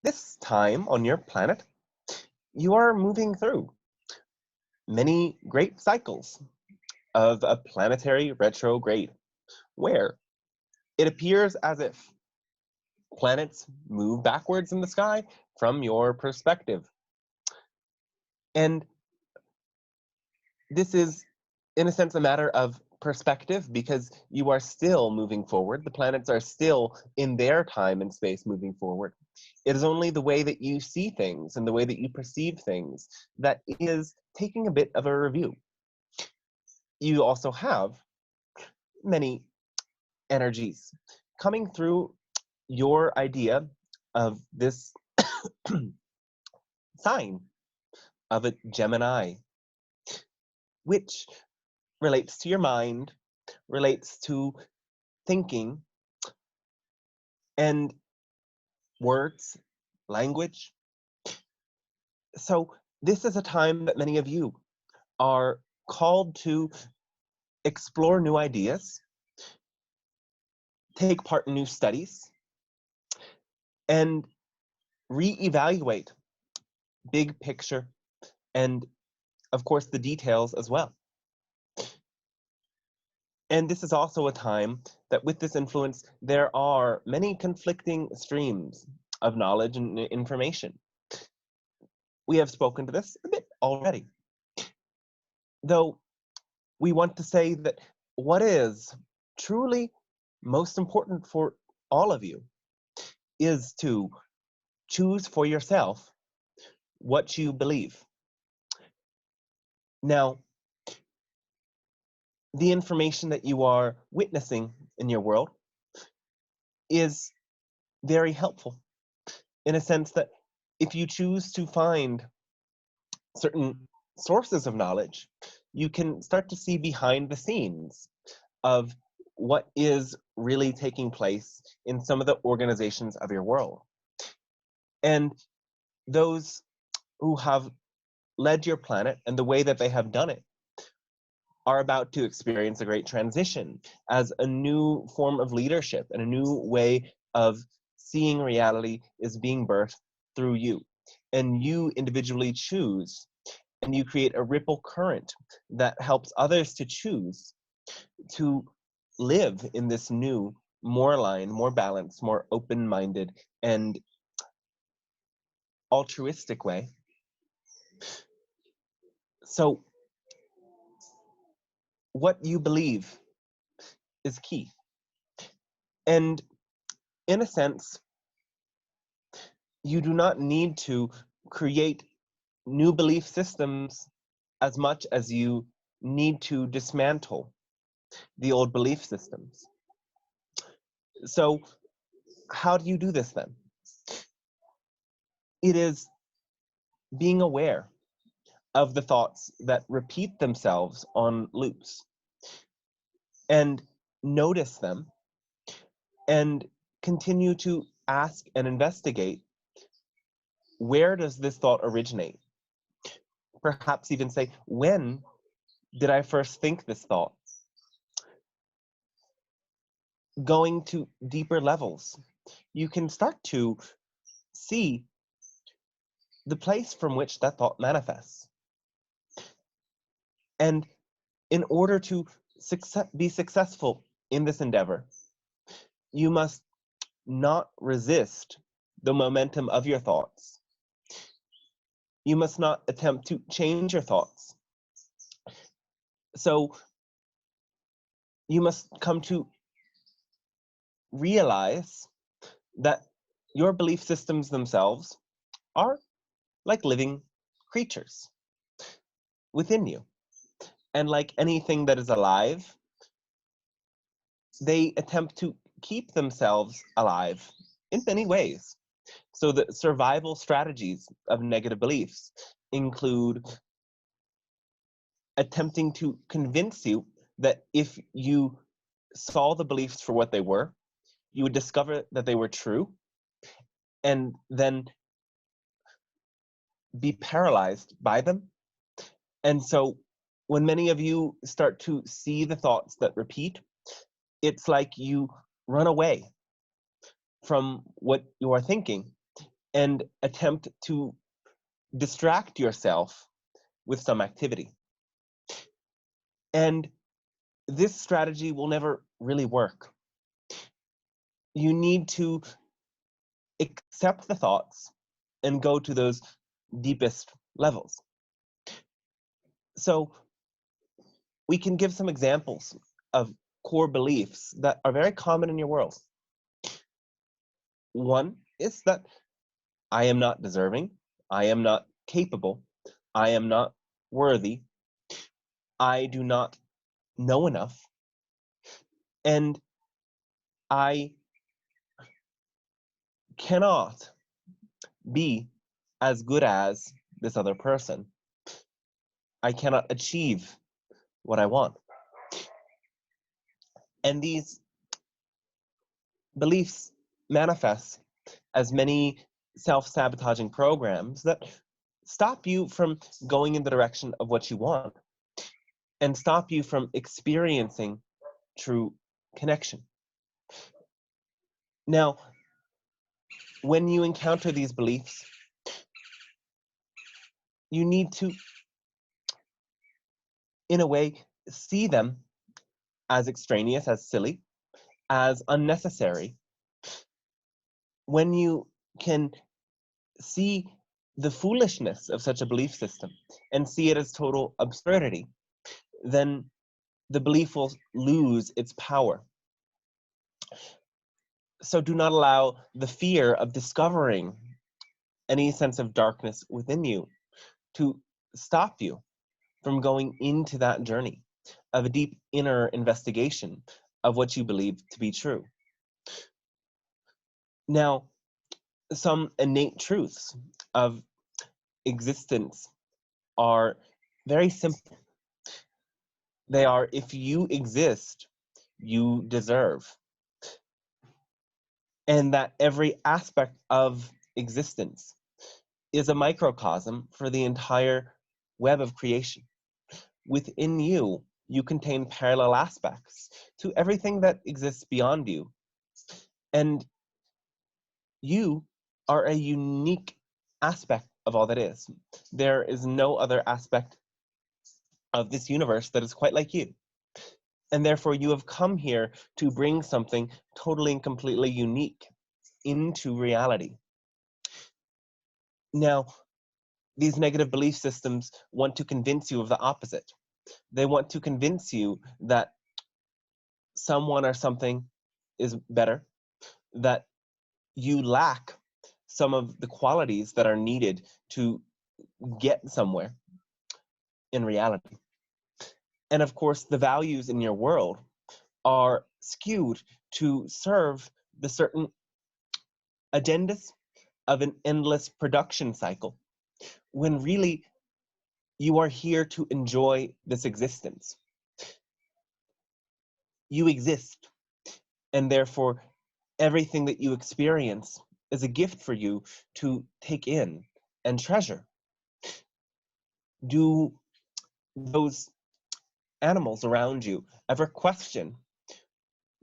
This time on your planet, you are moving through many great cycles of a planetary retrograde, where it appears as if planets move backwards in the sky from your perspective. And this is, in a sense, a matter of perspective because you are still moving forward. The planets are still in their time and space moving forward. It is only the way that you see things and the way that you perceive things that is taking a bit of a review. You also have many energies coming through your idea of this sign of a Gemini, which relates to your mind, relates to thinking, and words, language. So this is a time that many of you are called to explore new ideas, take part in new studies, and reevaluate big picture and, of course, the details as well. And this is also a time that with this influence, there are many conflicting streams of knowledge and information. We have spoken to this a bit already. Though we want to say that what is truly most important for all of you is to choose for yourself what you believe. Now, the information that you are witnessing in your world is very helpful in a sense that if you choose to find certain sources of knowledge, you can start to see behind the scenes of what is really taking place in some of the organizations of your world. And those who have led your planet and the way that they have done it are about to experience a great transition as a new form of leadership and a new way of seeing reality is being birthed through you. And you individually choose, and you create a ripple current that helps others to choose to live in this new, more aligned, more balanced, more open-minded, and altruistic way. So what you believe is key. And in a sense, you do not need to create new belief systems as much as you need to dismantle the old belief systems. So how do you do this then? It is being aware of the thoughts that repeat themselves on loops and notice them and continue to ask and investigate, where does this thought originate? Perhaps even say, when did I first think this thought? Going to deeper levels, you can start to see the place from which that thought manifests. And in order to be successful in this endeavor, you must not resist the momentum of your thoughts. You must not attempt to change your thoughts. So you must come to realize that your belief systems themselves are like living creatures within you. And like anything that is alive, they attempt to keep themselves alive in many ways. So the survival strategies of negative beliefs include attempting to convince you that if you saw the beliefs for what they were, you would discover that they were true, and then be paralyzed by them. And so when many of you start to see the thoughts that repeat, it's like you run away from what you are thinking and attempt to distract yourself with some activity. And this strategy will never really work. You need to accept the thoughts and go to those deepest levels. So we can give some examples of core beliefs that are very common in your world. One is that I am not deserving, I am not capable, I am not worthy, I do not know enough, and I cannot be as good as this other person. I cannot achieve what I want. And these beliefs manifest as many self-sabotaging programs that stop you from going in the direction of what you want and stop you from experiencing true connection. Now, when you encounter these beliefs, you need to, in a way, see them as extraneous, as silly, as unnecessary. When you can see the foolishness of such a belief system and see it as total absurdity, then the belief will lose its power. So do not allow the fear of discovering any sense of darkness within you to stop you from going into that journey of a deep inner investigation of what you believe to be true. Now, some innate truths of existence are very simple. They are, if you exist, you deserve. And that every aspect of existence is a microcosm for the entire web of creation. Within you, you contain parallel aspects to everything that exists beyond you. And you are a unique aspect of all that is. There is no other aspect of this universe that is quite like you. And therefore, you have come here to bring something totally and completely unique into reality. Now, these negative belief systems want to convince you of the opposite. They want to convince you that someone or something is better, that you lack some of the qualities that are needed to get somewhere in reality. And of course, the values in your world are skewed to serve the certain agendas of an endless production cycle, when really you are here to enjoy this existence. You exist, and therefore everything that you experience is a gift for you to take in and treasure. Do those animals around you ever question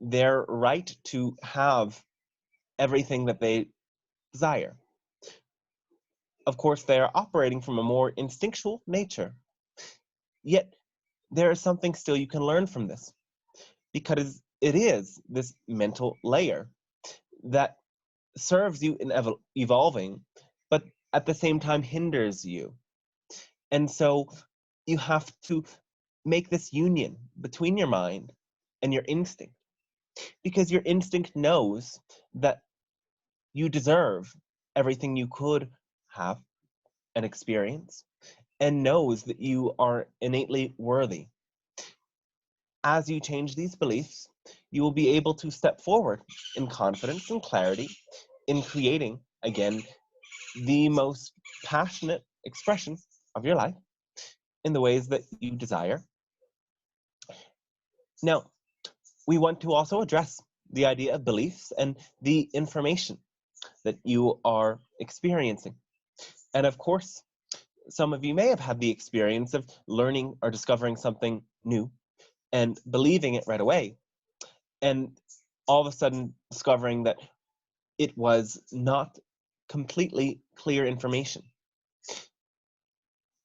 their right to have everything that they desire? Of course, they are operating from a more instinctual nature. Yet, there is something still you can learn from this, because it is this mental layer that serves you in evolving, but at the same time hinders you. And so you have to make this union between your mind and your instinct, because your instinct knows that you deserve everything you could have and experience, and knows that you are innately worthy. As you change these beliefs, you will be able to step forward in confidence and clarity in creating, again, the most passionate expression of your life in the ways that you desire. Now, we want to also address the idea of beliefs and the information that you are experiencing. And of course, some of you may have had the experience of learning or discovering something new and believing it right away, and all of a sudden discovering that it was not completely clear information.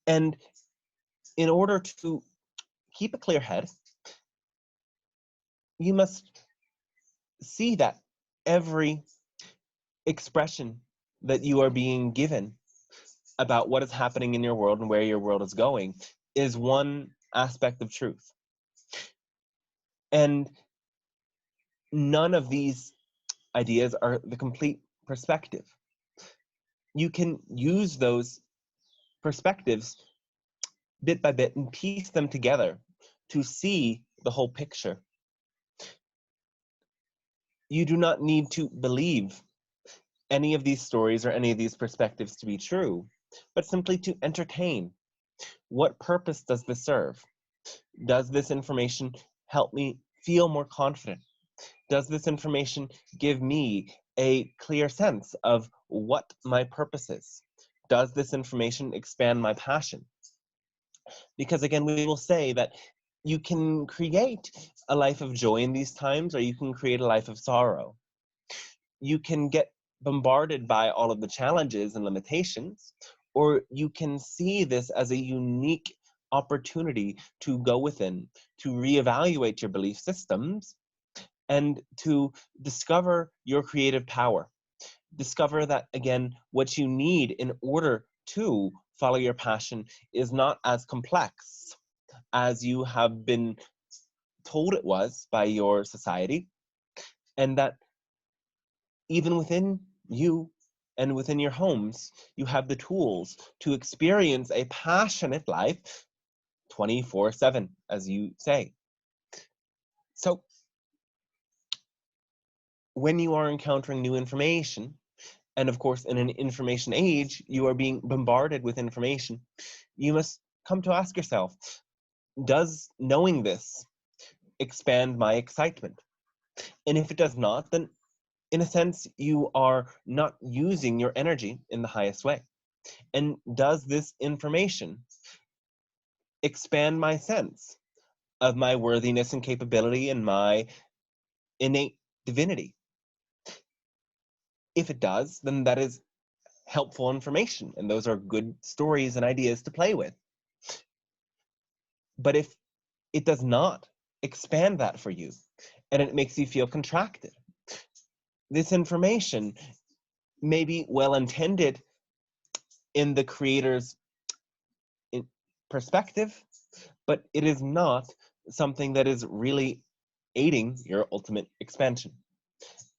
And in order to keep a clear head, you must see that every expression that you are being given about what is happening in your world and where your world is going is one aspect of truth. And none of these ideas are the complete perspective. You can use those perspectives bit by bit and piece them together to see the whole picture. You do not need to believe any of these stories or any of these perspectives to be true, but simply to entertain. What purpose does this serve? Does this information help me feel more confident? Does this information give me a clear sense of what my purpose is? Does this information expand my passion? Because again, we will say that you can create a life of joy in these times, or you can create a life of sorrow. You can get bombarded by all of the challenges and limitations, or you can see this as a unique opportunity to go within, to reevaluate your belief systems, and to discover your creative power. Discover that, again, what you need in order to follow your passion is not as complex as you have been told it was by your society, and that even within you and within your homes, you have the tools to experience a passionate life 24/7, as you say. So, when you are encountering new information, and of course, in an information age, you are being bombarded with information, you must come to ask yourself, does knowing this expand my excitement? And if it does not, then in a sense, you are not using your energy in the highest way. And does this information expand my sense of my worthiness and capability and my innate divinity? If it does, then that is helpful information, and those are good stories and ideas to play with. But if it does not expand that for you, and it makes you feel contracted, this information may be well intended in the creator's perspective, but it is not something that is really aiding your ultimate expansion.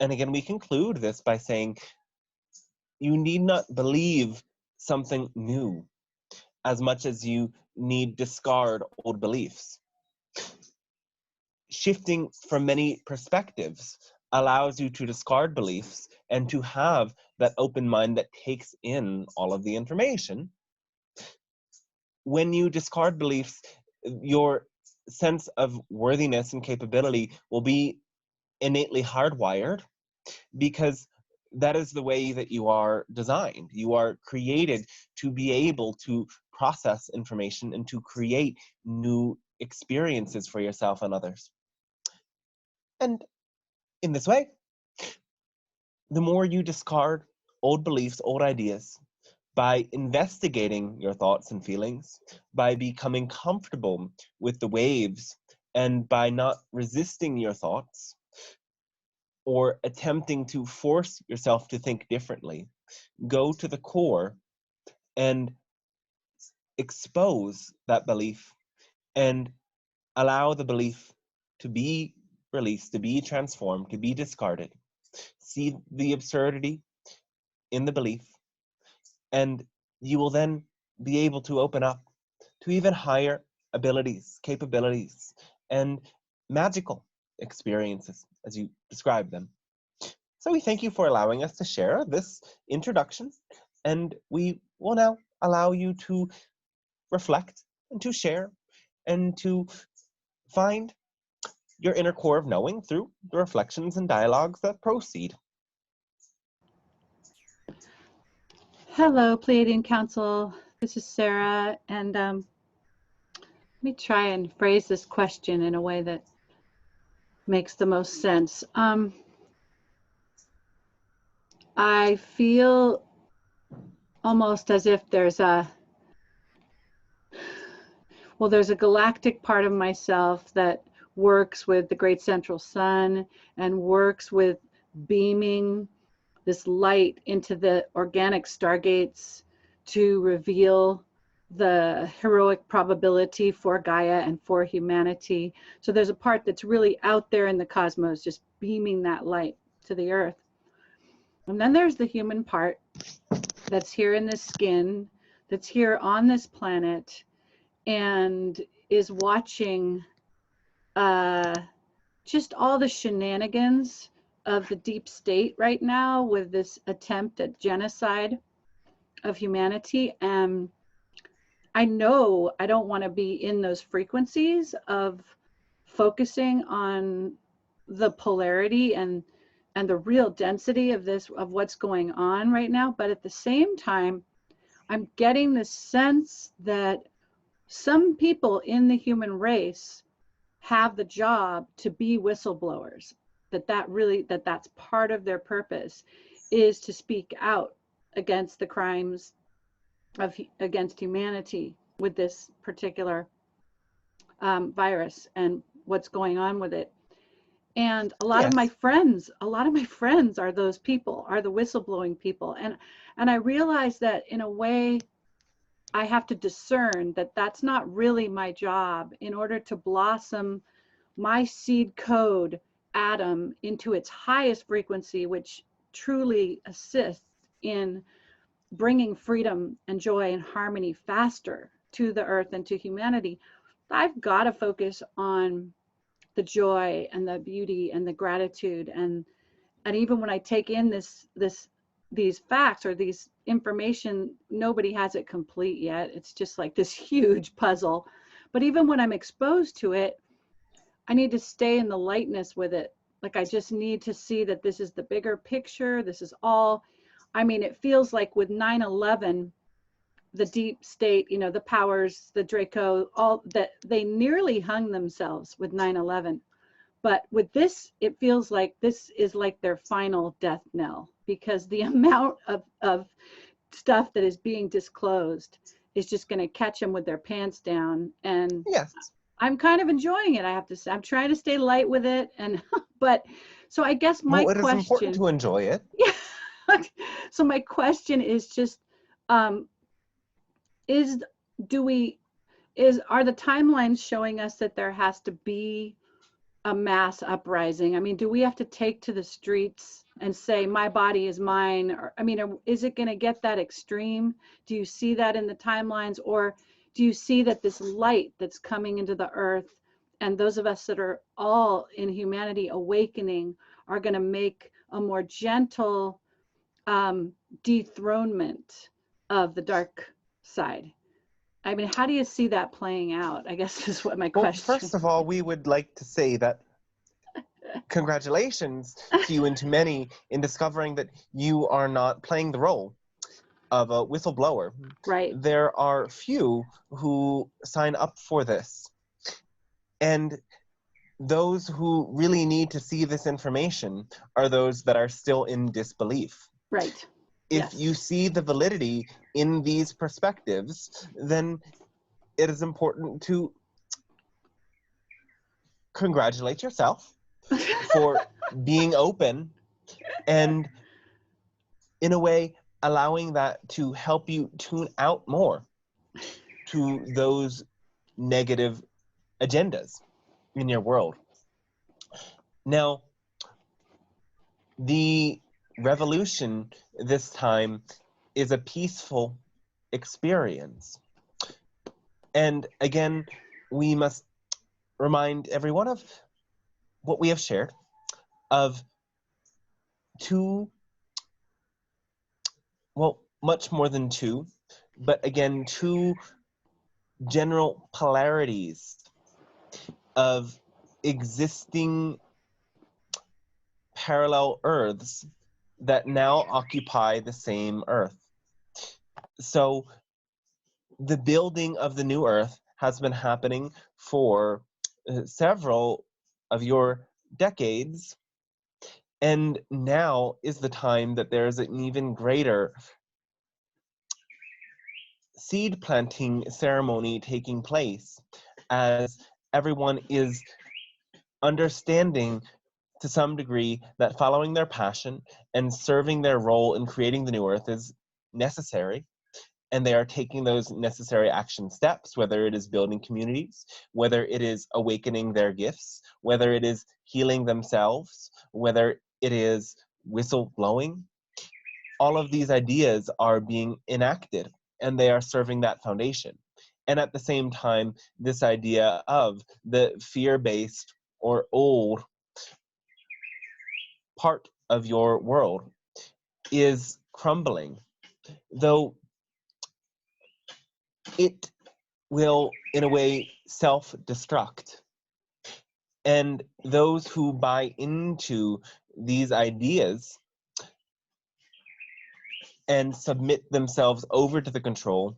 And again, we conclude this by saying you need not believe something new as much as you need discard old beliefs. Shifting from many perspectives allows you to discard beliefs and to have that open mind that takes in all of the information. When you discard beliefs, your sense of worthiness and capability will be innately hardwired, because that is the way that you are designed. You are created to be able to process information and to create new experiences for yourself and others. And in this way, the more you discard old beliefs, old ideas, by investigating your thoughts and feelings, by becoming comfortable with the waves, and by not resisting your thoughts or attempting to force yourself to think differently, go to the core and expose that belief and allow the belief to be released, to be transformed, to be discarded. See the absurdity in the belief, and you will then be able to open up to even higher abilities, capabilities, and magical experiences as you describe them. So we thank you for allowing us to share this introduction, and we will now allow you to reflect and to share and to find your inner core of knowing through the reflections and dialogues that proceed. Hello, Pleiadian Council. This is Sarah, and let me try and phrase this question in a way that makes the most sense. I feel almost as if there's a galactic part of myself that works with the great central sun and works with beaming this light into the organic stargates to reveal the heroic probability for Gaia and for humanity. So there's a part that's really out there in the cosmos, just beaming that light to the earth. And then there's the human part that's here in this skin, that's here on this planet, and is watching just all the shenanigans of the deep state right now with this attempt at genocide of humanity. And I know I don't want to be in those frequencies of focusing on the polarity and the real density of this, of what's going on right now. But at the same time, I'm getting the sense that some people in the human race have the job to be whistleblowers, that's part of their purpose, is to speak out against the crimes against humanity with this particular virus and what's going on with it. And a lot of my friends are those people, are the whistleblowing people. And I realize that in a way I have to discern that that's not really my job in order to blossom my seed code atom into its highest frequency, which truly assists in bringing freedom and joy and harmony faster to the earth and to humanity. I've got to focus on the joy and the beauty and the gratitude. And even when I take in these facts or these information, nobody has it complete yet. It's just like this huge puzzle. But even when I'm exposed to it, I need to stay in the lightness with it. Like, I just need to see that this is the bigger picture. This is all, I mean, it feels like with 9/11, the deep state, the powers, the Draco, all that, they nearly hung themselves with 9/11. But with this, it feels like this is like their final death knell, because the amount of stuff that is being disclosed is just going to catch them with their pants down. And yes, I'm kind of enjoying it, I have to say. I'm trying to stay light with it. And but so I guess my question, it is important to enjoy it. Yeah. So my question is just, are the timelines showing us that there has to be a mass uprising? I mean, do we have to take to the streets and say, my body is mine? Or, I mean, is it going to get that extreme? Do you see that in the timelines? Or do you see that this light that's coming into the earth, and those of us that are all in humanity awakening, are going to make a more gentle dethronement of the dark side? I mean, how do you see that playing out, I guess, is what my question. Well, first of all, we would like to say that congratulations to you and to many in discovering that you are not playing the role of a whistleblower. Right. There are few who sign up for this. And those who really need to see this information are those that are still in disbelief. Right. If you see the validity in these perspectives, then it is important to congratulate yourself for being open and, in a way, allowing that to help you tune out more to those negative agendas in your world. Now, the revolution this time is a peaceful experience. And again, we must remind everyone of what we have shared, of two, well, much more than two, but again, two general polarities of existing parallel Earths that now occupy the same Earth. So the building of the new Earth has been happening for several of your decades, and now is the time that there is an even greater seed planting ceremony taking place as everyone is understanding to some degree that following their passion and serving their role in creating the new earth is necessary, and they are taking those necessary action steps, whether it is building communities, whether it is awakening their gifts, whether it is healing themselves, whether it is whistle blowing. All of these ideas are being enacted, and they are serving that foundation. And at the same time, this idea of the fear-based or old part of your world is crumbling, though it will, in a way, self-destruct. And those who buy into these ideas and submit themselves over to the control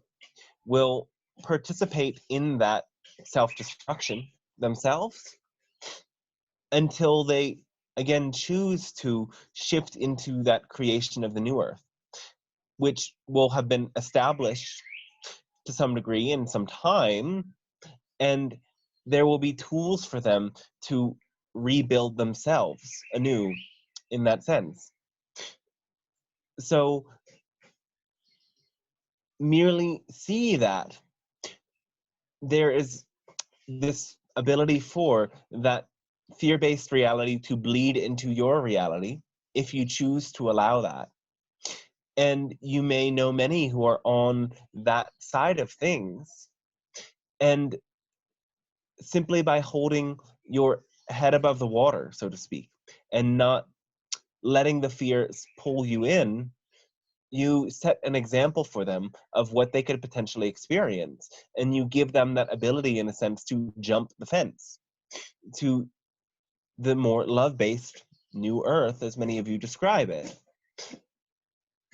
will participate in that self-destruction themselves until they again choose to shift into that creation of the new earth, which will have been established to some degree in some time, and there will be tools for them to rebuild themselves anew in that sense. So merely see that there is this ability for that fear-based reality to bleed into your reality if you choose to allow that. And you may know many who are on that side of things, and simply by holding your head above the water, so to speak, and not letting the fears pull you in, you set an example for them of what they could potentially experience, and you give them that ability, in a sense, to jump the fence to the more love-based new earth, as many of you describe it.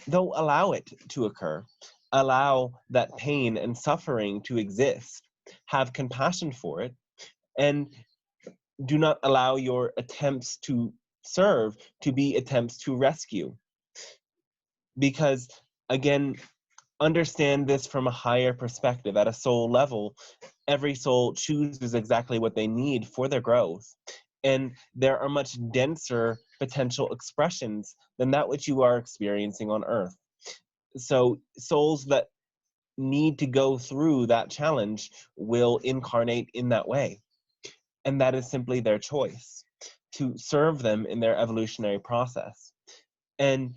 Though allow it to occur, allow that pain and suffering to exist, have compassion for it, and do not allow your attempts to serve to be attempts to rescue. Because, again, understand this from a higher perspective. At a soul level, every soul chooses exactly what they need for their growth. And there are much denser potential expressions than that which you are experiencing on Earth. So souls that need to go through that challenge will incarnate in that way. And that is simply their choice, to serve them in their evolutionary process. And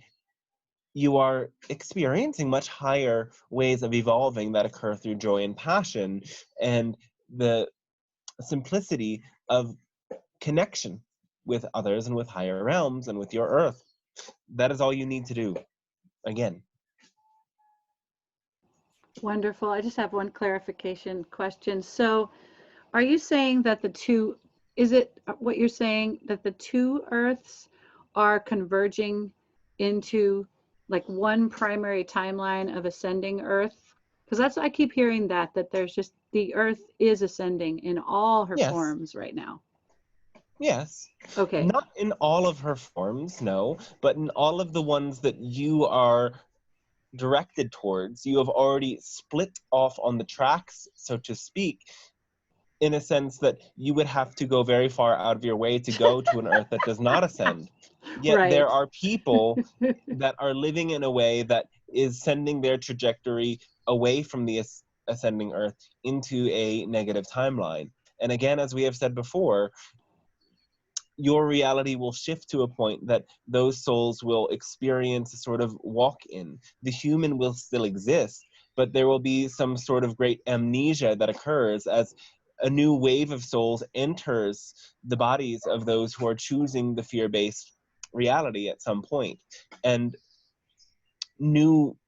you are experiencing much higher ways of evolving that occur through joy and passion and the simplicity of connection with others and with higher realms and with your earth. That is all you need to do. Again. Wonderful. I just have one clarification question. So are you saying that is it what you're saying, that the two Earths are converging into like one primary timeline of ascending Earth? Because I keep hearing that there's just, the Earth is ascending in all her Yes. forms right now. Yes. Okay. Not in all of her forms, no, but in all of the ones that you are directed towards, you have already split off on the tracks, so to speak, in a sense that you would have to go very far out of your way to go to an earth that does not ascend. Yet Right. there are people that are living in a way that is sending their trajectory away from the ascending earth into a negative timeline. And again, as we have said before, your reality will shift to a point that those souls will experience a sort of walk-in. The human will still exist, but there will be some sort of great amnesia that occurs as a new wave of souls enters the bodies of those who are choosing the fear-based reality at some point. And new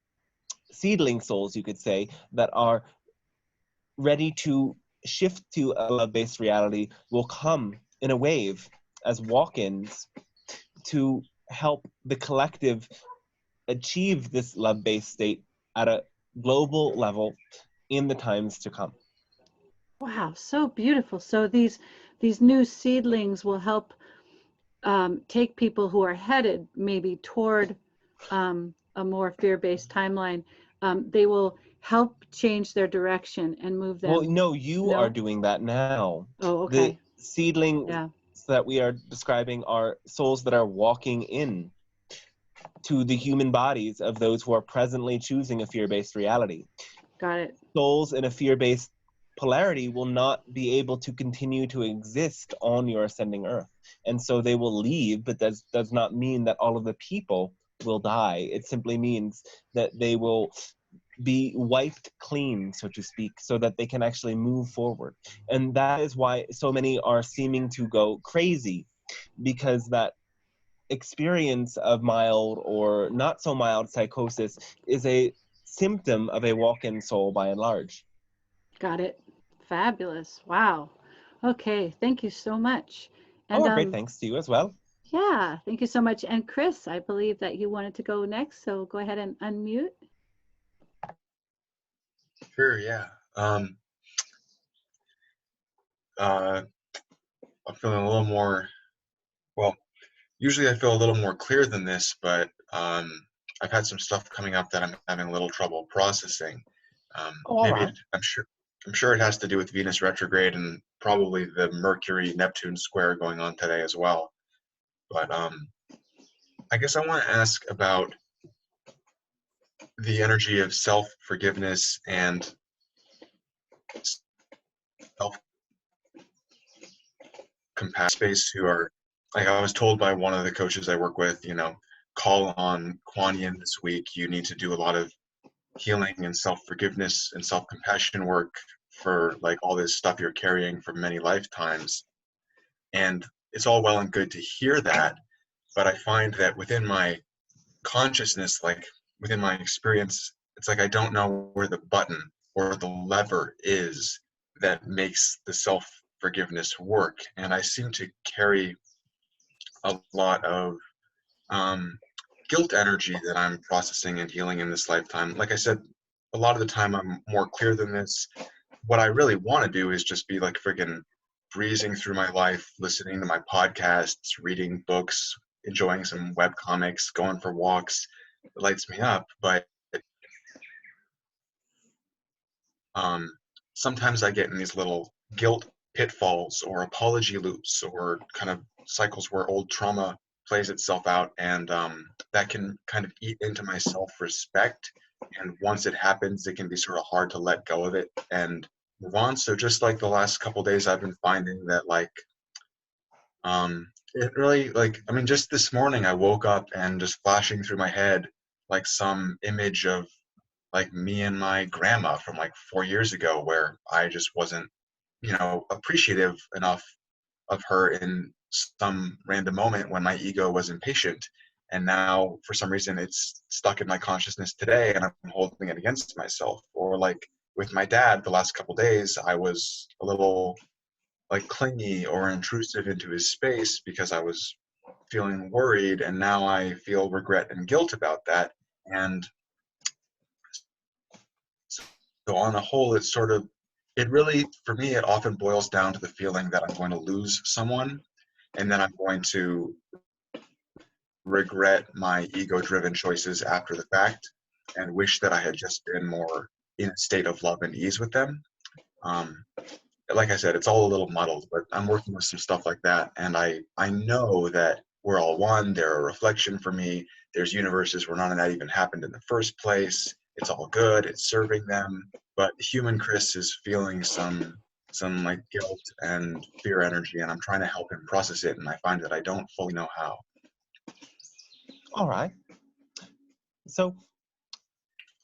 seedling souls, you could say, that are ready to shift to a love-based reality will come in a wave as walk-ins to help the collective achieve this love-based state at a global level in the times to come. Wow, so beautiful. So these new seedlings will help take people who are headed maybe toward a more fear-based timeline, they will help change their direction and move Well, them. no, you are No? doing that now. Oh, The okay. seedlings Yeah. that we are describing are souls that are walking in to the human bodies of those who are presently choosing a fear-based reality. Got it. Souls in a fear-based polarity will not be able to continue to exist on your ascending earth. And so they will leave, but that does not mean that all of the people will die. It simply means that they will be wiped clean, so to speak, so that they can actually move forward. And that is why so many are seeming to go crazy, because that experience of mild or not so mild psychosis is a symptom of a walk-in soul by and large. Got it. Fabulous. Wow. Okay. Thank you so much. And Oh, great, thanks to you as well. yeah, thank you so much. And Chris, I believe that you wanted to go next, so go ahead and unmute. Sure, yeah. I'm feeling a little more, well, usually I feel a little more clear than this, but I've had some stuff coming up that I'm having a little trouble processing. Oh, all right. I'm sure it has to do with Venus retrograde and probably the Mercury-Neptune square going on today as well. But I guess I want to ask about the energy of self-forgiveness and self-compassion space who are, like I was told by one of the coaches I work with, call on Kuan Yin this week. You need to do a lot of healing and self-forgiveness and self-compassion work for like all this stuff you're carrying from many lifetimes. And it's all well and good to hear that, but I find that within my consciousness, like within my experience, it's like I don't know where the button or the lever is that makes the self-forgiveness work. And I seem to carry a lot of guilt energy that I'm processing and healing in this lifetime. Like I said, a lot of the time I'm more clear than this. What I really want to do is just be like freaking breezing through my life, listening to my podcasts, reading books, enjoying some web comics, going for walks. It lights me up. But sometimes I get in these little guilt pitfalls or apology loops or kind of cycles where old trauma plays itself out, and that can kind of eat into my self-respect. And once it happens, it can be sort of hard to let go of it and move on. So just like the last couple days, I've been finding that it really, I mean, just this morning I woke up and just flashing through my head like some image of like me and my grandma from like 4 years ago, where I just wasn't, appreciative enough of her in some random moment when my ego was impatient. And now for some reason it's stuck in my consciousness today and I'm holding it against myself. Or like with my dad the last couple days, I was a little like clingy or intrusive into his space because I was feeling worried, and now I feel regret and guilt about that. And so on the whole, it really, for me, it often boils down to the feeling that I'm going to lose someone, and then I'm going to regret my ego-driven choices after the fact and wish that I had just been more in a state of love and ease with them. Um, like I said, it's all a little muddled, but I'm working with some stuff like that, and I know that we're all one. They're a reflection for me. There's universes where none of that even happened in the first place. It's all good. It's serving them. But human Chris is feeling some like guilt and fear energy, and I'm trying to help him process it, and I find that I don't fully know how. All right. So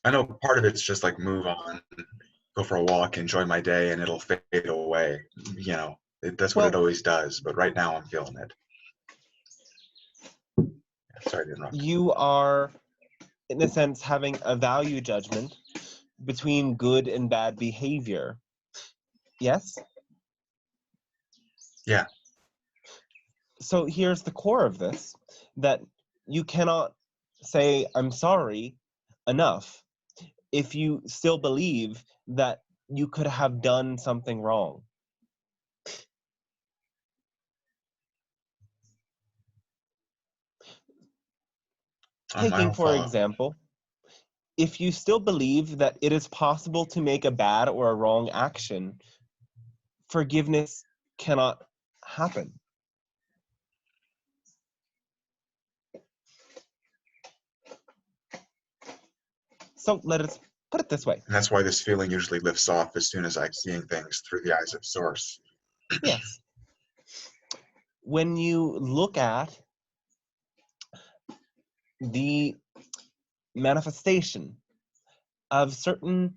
I know part of it's just like move on, go for a walk, enjoy my day, and it'll fade away. That's what it well, always does. But right now I'm feeling it. Sorry to interrupt. you are, in a sense, having a value judgment between good and bad behavior. Yes? Yeah. So here's the core of this, that you cannot say, I'm sorry, enough if you still believe that you could have done something wrong. I Taking, don't for follow. example, if you still believe that it is possible to make a bad or a wrong action, forgiveness cannot happen. So let us put it this way. And that's why this feeling usually lifts off as soon as I'm seeing things through the eyes of Source. Yes. When you look at the manifestation of certain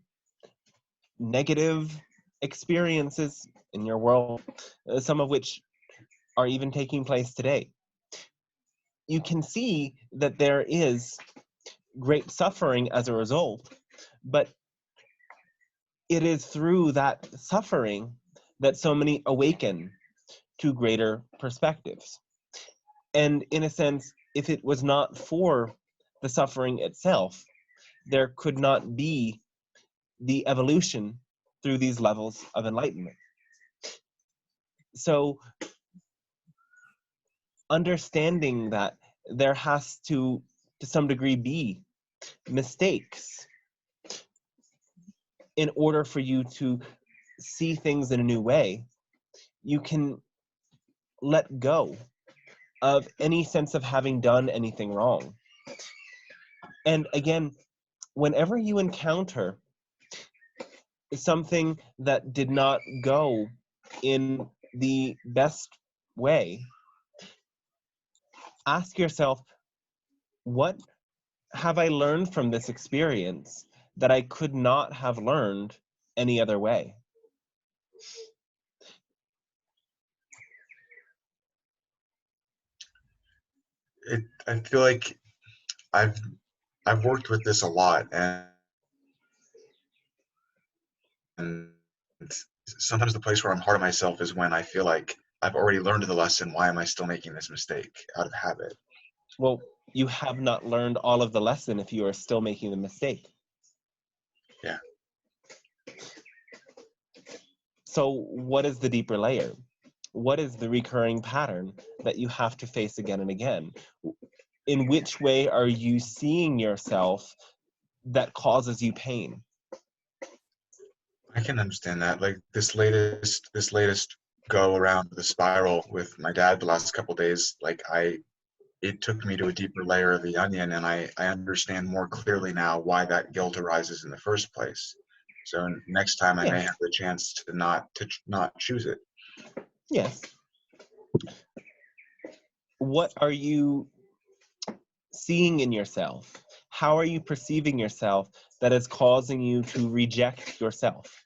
negative experiences in your world, some of which are even taking place today, you can see that there is great suffering as a result, but it is through that suffering that so many awaken to greater perspectives. And in a sense, if it was not for the suffering itself, there could not be the evolution through these levels of enlightenment. So understanding that there has to some degree, be mistakes in order for you to see things in a new way, you can let go of any sense of having done anything wrong. And again, whenever you encounter something that did not go in the best way, ask yourself, what have I learned from this experience that I could not have learned any other way? I feel like I've worked with this a lot, and sometimes the place where I'm hard on myself is when I feel like I've already learned the lesson. Why am I still making this mistake out of habit? Well, you have not learned all of the lesson if you are still making the mistake. Yeah. So what is the deeper layer? What is the recurring pattern that you have to face again and again? In which way are you seeing yourself that causes you pain? I can understand that. Like this latest go around the spiral with my dad the last couple days, like it took me to a deeper layer of the onion, and I understand more clearly now why that guilt arises in the first place. So next time I may Yes. have the chance to not choose it. Yes. What are you seeing in yourself? How are you perceiving yourself that is causing you to reject yourself?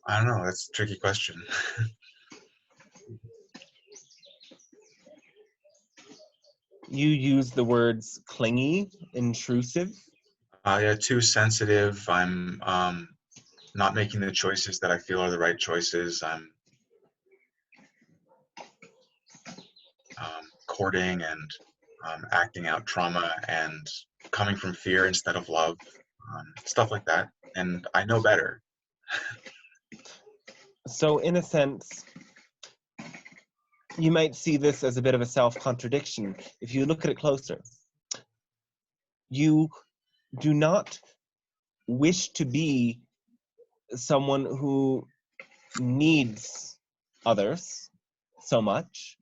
I don't know. That's a tricky question. You use the words clingy, intrusive. Yeah, too sensitive. I'm not making the choices that I feel are the right choices. I'm courting and acting out trauma and coming from fear instead of love, stuff like that. And I know better. So in a sense, you might see this as a bit of a self-contradiction if you look at it closer. You do not wish to be someone who needs others so much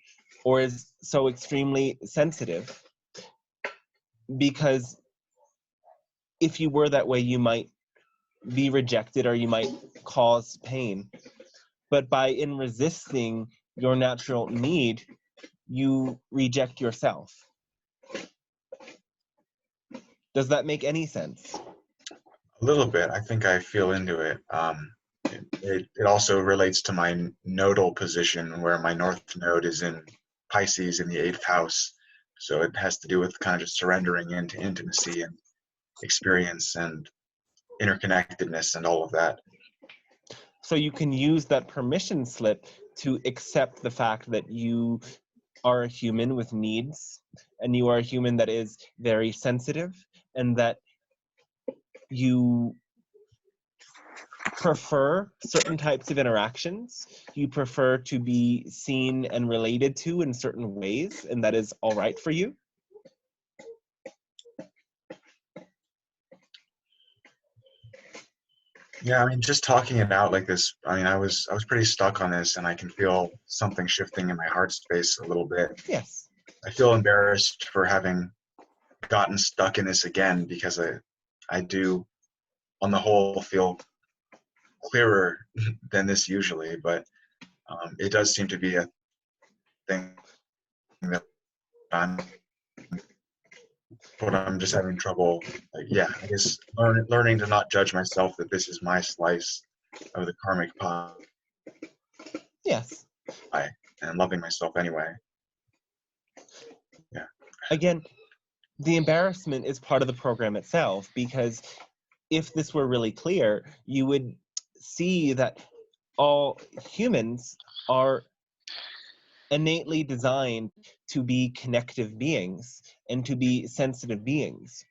or is so extremely sensitive, because if you were that way, you might be rejected or you might cause pain. But in resisting your natural need, you reject yourself. Does that make any sense? A little bit. I think I feel into it. It also relates to my nodal position, where my north node is in Pisces in the 8th house. So it has to do with kind of just surrendering into intimacy and experience and interconnectedness and all of that. So you can use that permission slip to accept the fact that you are a human with needs, and you are a human that is very sensitive, and that you prefer certain types of interactions. You prefer to be seen and related to in certain ways, and that is all right for you. Yeah, I mean, just talking it out like this, I mean, I was pretty stuck on this, and I can feel something shifting in my heart space a little bit. Yes. I feel embarrassed for having gotten stuck in this again, because I do, on the whole, feel clearer than this usually, but it does seem to be a thing that I'm just having trouble. Yeah, I guess learning to not judge myself, that this is my slice of the karmic pie, Yes. and loving myself anyway. Yeah. Again, the embarrassment is part of the program itself, because if this were really clear, you would see that all humans are innately designed to be connective beings and to be sensitive beings.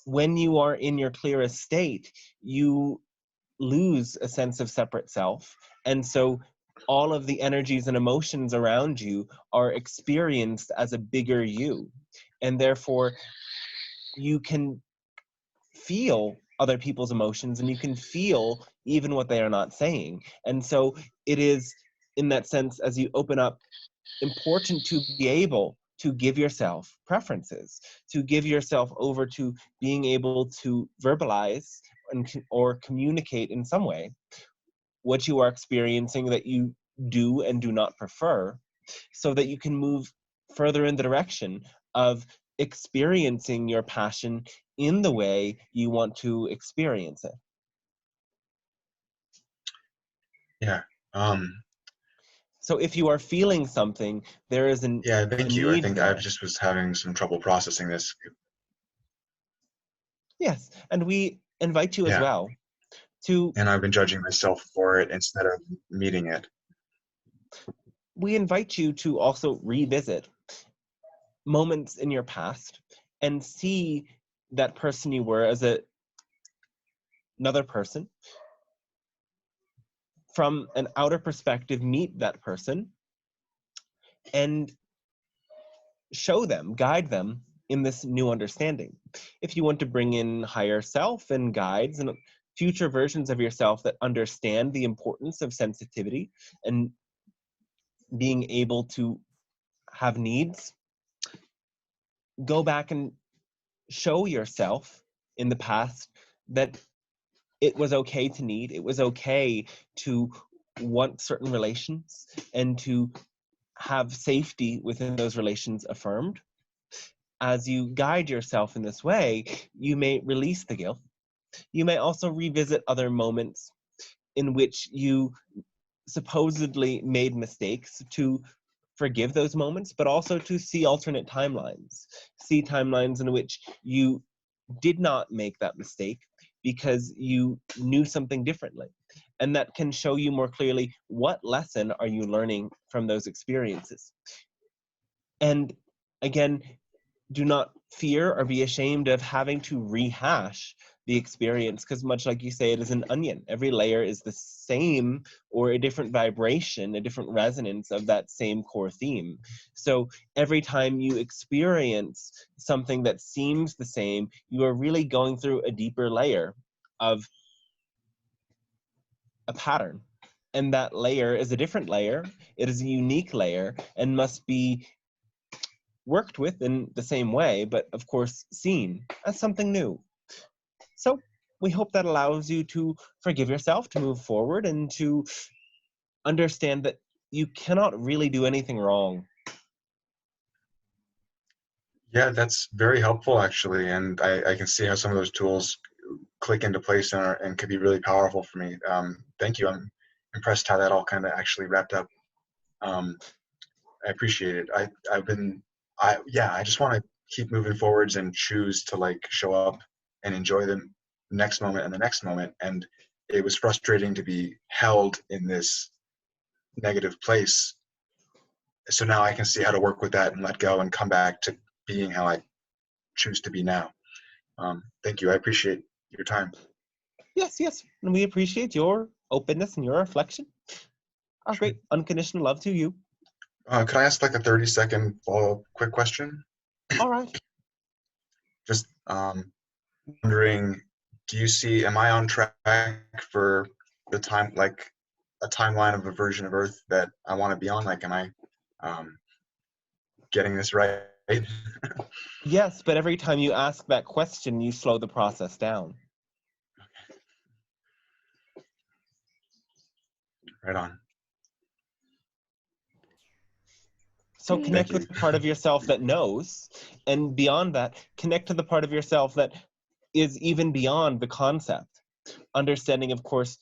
When you are in your clearest state, you lose a sense of separate self, and so all of the energies and emotions around you are experienced as a bigger you, and therefore you can feel other people's emotions, and you can feel even what they are not saying. And so it is, in that sense, as you open up, important to be able to give yourself preferences, to give yourself over to being able to verbalize or communicate in some way what you are experiencing that you do and do not prefer, so that you can move further in the direction of experiencing your passion in the way you want to experience it. Yeah. So if you are feeling something, there is Yeah, a thank you. I need think there. I just was having some trouble processing this. Yes, and we invite you as Yeah. well to, And I've been judging myself for it instead of meeting it. we invite you to also revisit moments in your past and see that person you were as another person. From an outer perspective, meet that person and show them, guide them in this new understanding. If you want to bring in higher self and guides and future versions of yourself that understand the importance of sensitivity and being able to have needs, go back and show yourself in the past that it was okay to need, it was okay to want certain relations and to have safety within those relations affirmed. As you guide yourself in this way, you may release the guilt. You may also revisit other moments in which you supposedly made mistakes, to forgive those moments, but also to see alternate timelines. See timelines in which you did not make that mistake because you knew something differently. And that can show you more clearly what lesson are you learning from those experiences. And again, do not fear or be ashamed of having to rehash the experience, because much like you say, it is an onion. Every layer is the same or a different vibration, a different resonance of that same core theme. So every time you experience something that seems the same, you are really going through a deeper layer of a pattern. And that layer is a different layer. It is a unique layer and must be worked with in the same way, but of course seen as something new. So we hope that allows you to forgive yourself, to move forward, and to understand that you cannot really do anything wrong. Yeah, that's very helpful actually, and I can see how some of those tools click into place and could be really powerful for me. Thank you. I'm impressed how that all kind of actually wrapped up. I appreciate it. I just want to keep moving forwards and choose to like show up and enjoy the next moment and the next moment. And it was frustrating to be held in this negative place. So now I can see how to work with that and let go and come back to being how I choose to be now. Thank you. I appreciate your time. Yes, yes. And we appreciate your openness and your reflection. Our great unconditional love to you. Could I ask like a 30-second follow-up quick question? All right. Just wondering, am I on track for the time, like a timeline of a version of Earth that I want to be on? Like, am I getting this right? Yes, but every time you ask that question, you slow the process down. Right on. So Great. connect with the part of yourself that knows, and beyond that, connect to the part of yourself that is even beyond the concept. Understanding, of course,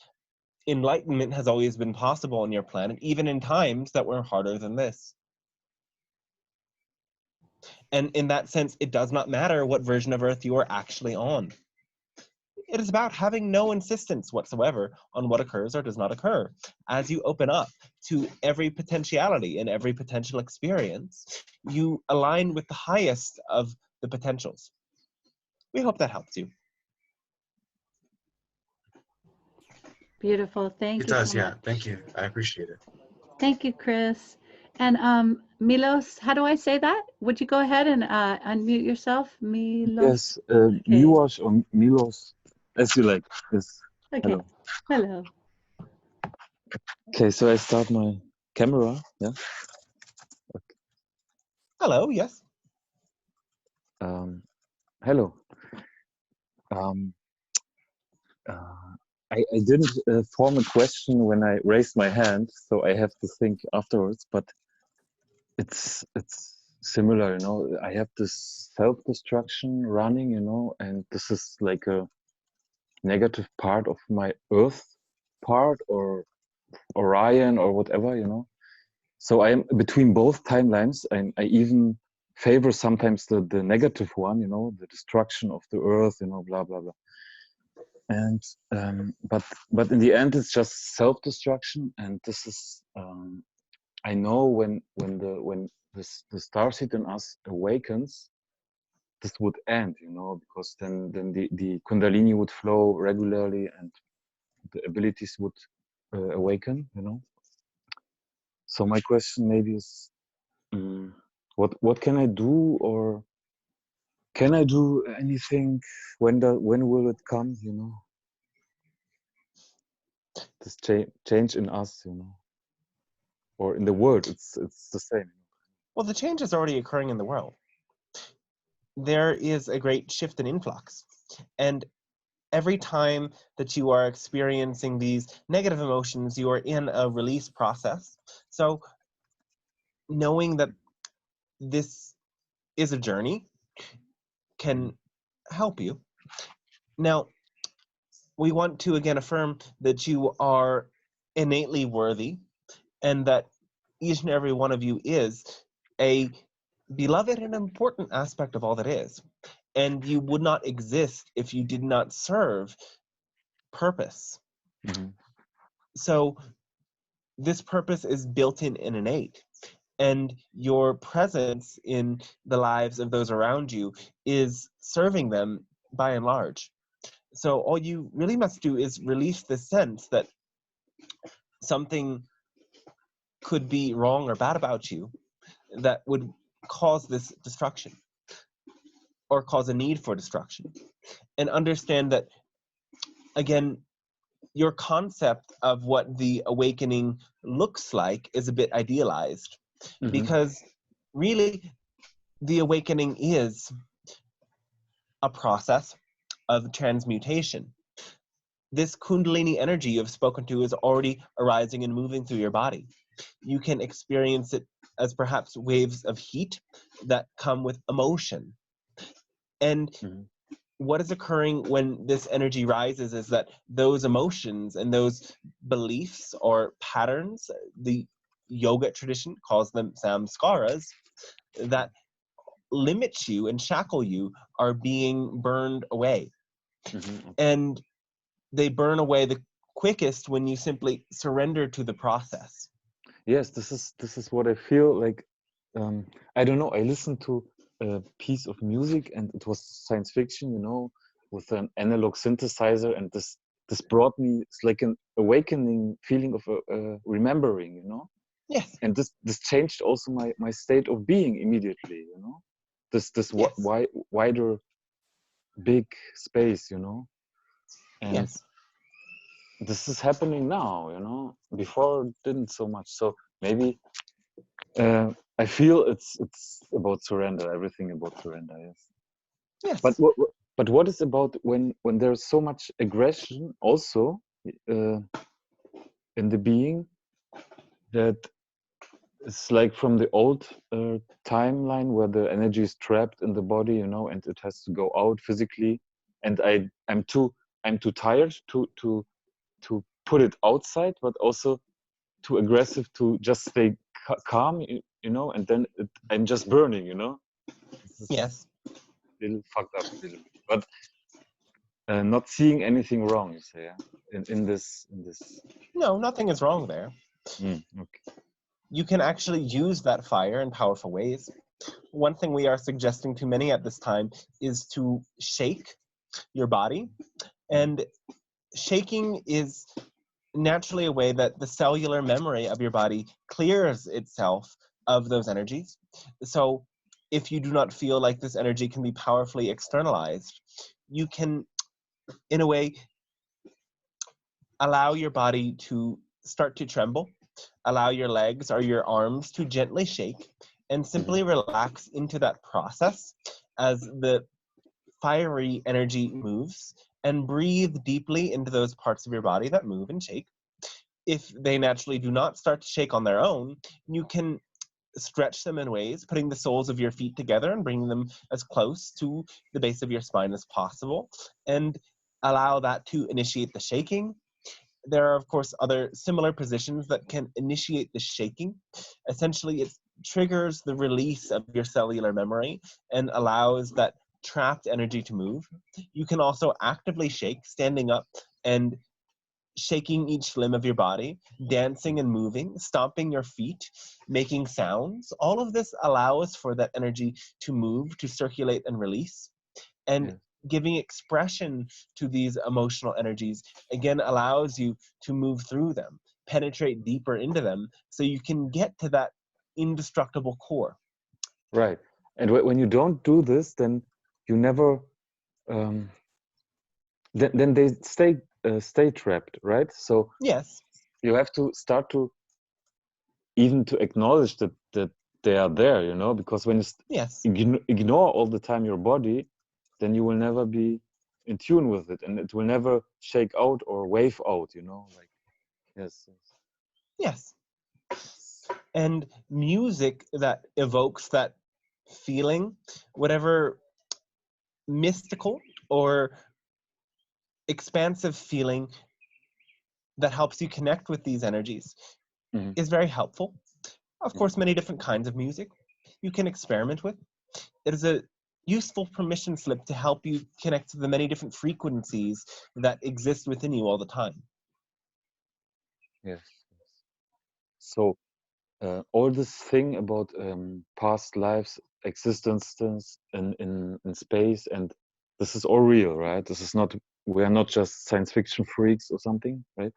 enlightenment has always been possible on your planet, even in times that were harder than this. And in that sense, it does not matter what version of Earth you are actually on. It is about having no insistence whatsoever on what occurs or does not occur. As you open up to every potentiality and every potential experience, you align with the highest of the potentials. We hope that helps you. Beautiful. Thank It you does, so yeah. much. Thank you. I appreciate it. Thank you, Chris. And Milos, how do I say that? Would you go ahead and unmute yourself, Milos? Yes, Okay. Miłosz or Milos, as you like. Yes. Okay. Hello. Hello. Okay, so I start my camera. Yeah. Hello, yes. Hello. Um, I didn't form a question when I raised my hand, so I have to think afterwards. But it's similar, you know. I have this self-destruction running, you know, and this is like a negative part of my Earth part or Orion or whatever, you know. So I am between both timelines, and I even favor sometimes the negative one, you know, the destruction of the Earth, you know, blah blah blah. And but in the end, it's just self-destruction, and this is I know when the starseed in us awakens, this would end, you know, because then the Kundalini would flow regularly, and the abilities would awaken, you know. So my question maybe is, what can I do, or can I do anything? When will it come? You know, this change in us, you know, or in the world. It's the same. Well, the change is already occurring in the world. There is a great shift and influx. And every time that you are experiencing these negative emotions, you are in a release process. So knowing that this is a journey can help you. Now, we want to again affirm that you are innately worthy and that each and every one of you is a beloved and important aspect of all that is. And you would not exist if you did not serve purpose. Mm-hmm. So this purpose is built in and innate. And your presence in the lives of those around you is serving them by and large. So all you really must do is release the sense that something could be wrong or bad about you that would cause this destruction or cause a need for destruction. And understand that, again, your concept of what the awakening looks like is a bit idealized. Mm-hmm. Because really, the awakening is a process of transmutation. This Kundalini energy you've spoken to is already arising and moving through your body. You can experience it as perhaps waves of heat that come with emotion. And what is occurring when this energy rises is that those emotions and those beliefs or patterns, the yoga tradition calls them samskaras, that limit you and shackle you are being burned away. Mm-hmm. And they burn away the quickest when you simply surrender to the process. Yes, this is what I feel like. I don't know. I listened to a piece of music, and it was science fiction, you know, with an analog synthesizer, and this this brought me, it's like an awakening feeling of remembering, you know. Yes. And this changed also my state of being immediately, you know. This Yes. wider, big space, you know. And Yes. this is happening now, you know. Before it didn't so much. So maybe I feel it's about surrender. Everything about surrender. Yes. Yes. But what is about when there's so much aggression also in the being, that it's like from the old timeline where the energy is trapped in the body, you know, and it has to go out physically, and I'm too tired to put it outside, but also too aggressive to just stay calm, you know, and then I'm just burning, you know. This is Yes. a little fucked up a little bit, but not seeing anything wrong, you say, yeah? in this. No, nothing is wrong there. Okay. You can actually use that fire in powerful ways. One thing we are suggesting to many at this time is to shake your body. And shaking is naturally a way that the cellular memory of your body clears itself of those energies. So if you do not feel like this energy can be powerfully externalized, you can, in a way, allow your body to start to tremble, allow your legs or your arms to gently shake, and simply relax into that process as the fiery energy moves, and breathe deeply into those parts of your body that move and shake. If they naturally do not start to shake on their own, you can stretch them in ways, putting the soles of your feet together and bringing them as close to the base of your spine as possible, and allow that to initiate the shaking. There are, of course, other similar positions that can initiate the shaking. Essentially, it triggers the release of your cellular memory and allows that trapped energy to move. You can also actively shake, standing up and shaking each limb of your body, dancing and moving, stomping your feet, making sounds. All of this allows for that energy to move, to circulate and release. And giving expression to these emotional energies, again, allows you to move through them, penetrate deeper into them, so you can get to that indestructible core. Right. And when you don't do this, then you never, then they stay trapped, right? So Yes. you have to start to even to acknowledge that they are there, you know, because when you ignore all the time your body, then you will never be in tune with it, and it will never shake out or wave out, you know, like, yes. And music that evokes that feeling, whatever mystical or expansive feeling that helps you connect with these energies, is very helpful. Of course, many different kinds of music you can experiment with. It is a useful permission slip to help you connect to the many different frequencies that exist within you all the time. Yes. So all this thing about past lives, existences in space, and this is all real, right? This is not, we are not just science fiction freaks or something, right?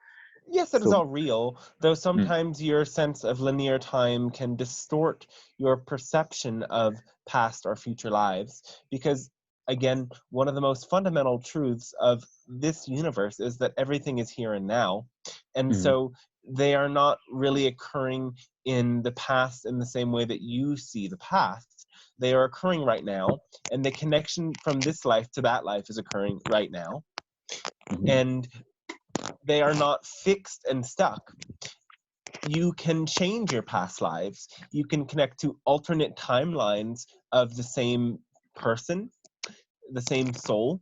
Yes, it is all real, though sometimes your sense of linear time can distort your perception of past or future lives, because, again, one of the most fundamental truths of this universe is that everything is here and now, and so they are not really occurring in the past in the same way that you see the past. They are occurring right now, and the connection from this life to that life is occurring right now, and they are not fixed and stuck. You can change your past lives. You can connect to alternate timelines of the same person, the same soul,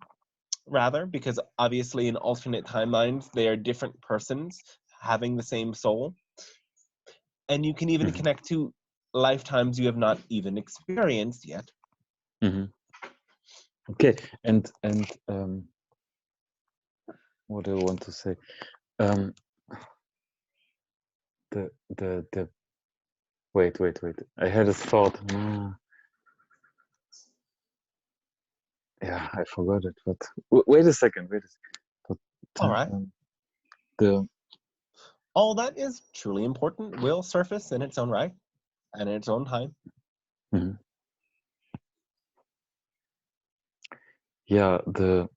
rather, because obviously in alternate timelines, they are different persons having the same soul. And you can even connect to lifetimes you have not even experienced yet. Okay, and what do I want to say? The wait, I had a thought. Yeah, I forgot it, but wait a second. All right. The All that is truly important will surface in its own right and in its own time. Mhm. Yeah, the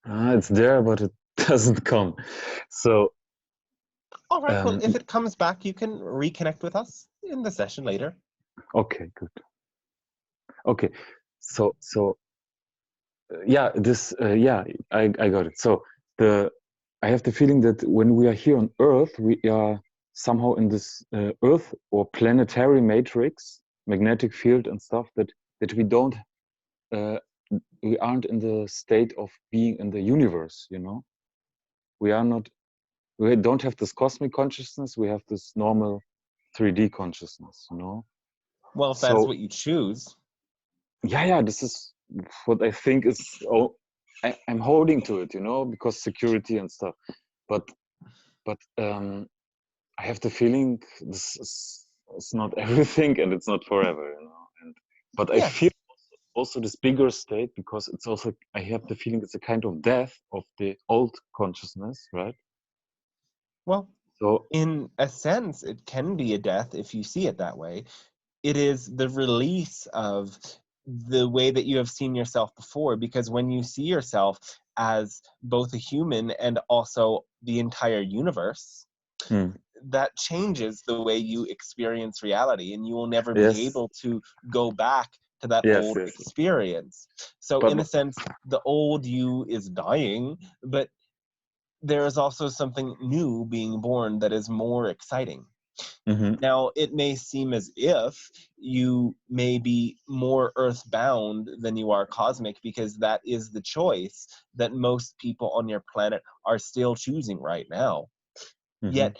it's there, but it doesn't come. So All right. Well, if it comes back, you can reconnect with us in the session later. okay, good. Okay, so yeah, this yeah, I got it. So I have the feeling that when we are here on Earth, we are somehow in this Earth or planetary matrix, magnetic field and stuff that we don't we aren't in the state of being in the universe. You know, we are not. We don't have this cosmic consciousness. We have this normal 3D consciousness. You know. Well, if that is what you choose. Yeah, this is what I think is. Oh, I'm holding to it, you know, because security and stuff. But I have the feeling this is it's not everything, and it's not forever, you know. But I Yes. feel also this bigger state, because it's also, I have the feeling it's a kind of death of the old consciousness, right? Well, So in a sense, it can be a death if you see it that way. It is the release of the way that you have seen yourself before, because when you see yourself as both a human and also the entire universe, that changes the way you experience reality, and you will never be able to go back to that old experience. So in a sense, the old you is dying, but there is also something new being born that is more exciting. Now, it may seem as if you may be more earthbound than you are cosmic, because that is the choice that most people on your planet are still choosing right now. Yet,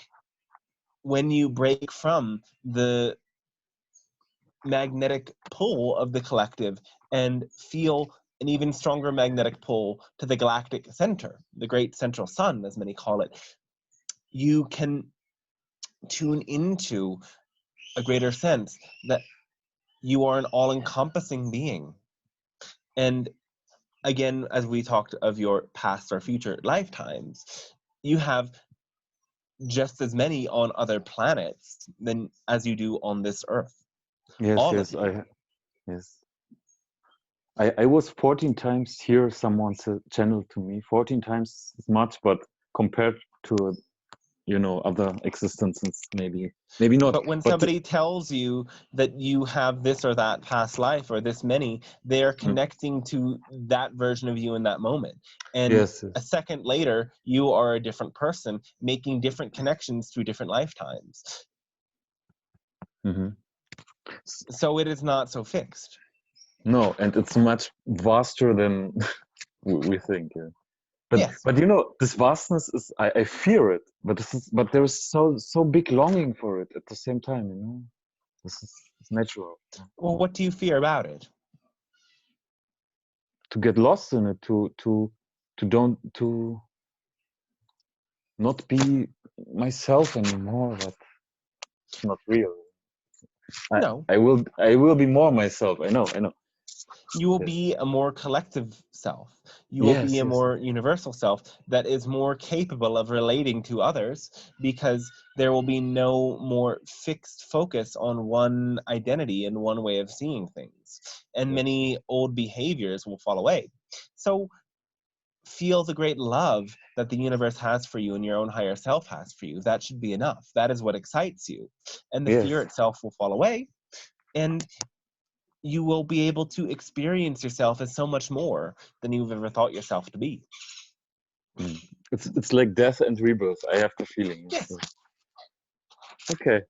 when you break from the magnetic pull of the collective and feel an even stronger magnetic pull to the galactic center, the great central sun, as many call it, you can tune into a greater sense that you are an all-encompassing being. And again, as we talked of your past or future lifetimes, you have just as many on other planets than as you do on this earth. I was 14 times here. Someone channeled to me 14 times as much, but compared to, you know, other existences, maybe not. But when somebody tells you that you have this or that past life or this many, they are connecting to that version of you in that moment. And a second later, you are a different person, making different connections through different lifetimes. So it is not so fixed. No, and it's much vaster than we think. Yeah. But you know, this vastness is, I fear it, but there is so big longing for it at the same time, you know. It's natural. Well, what do you fear about it? To get lost in it, to not be myself anymore. But it's not real. No. I will be more myself. I know. You will be a more collective self. You will be a more universal self that is more capable of relating to others, because there will be no more fixed focus on one identity and one way of seeing things. And many old behaviors will fall away. So feel the great love that the universe has for you and your own higher self has for you. That should be enough. That is what excites you. And the fear itself will fall away. And you will be able to experience yourself as so much more than you've ever thought yourself to be. It's like death and rebirth. I have the feeling. Yes. Okay.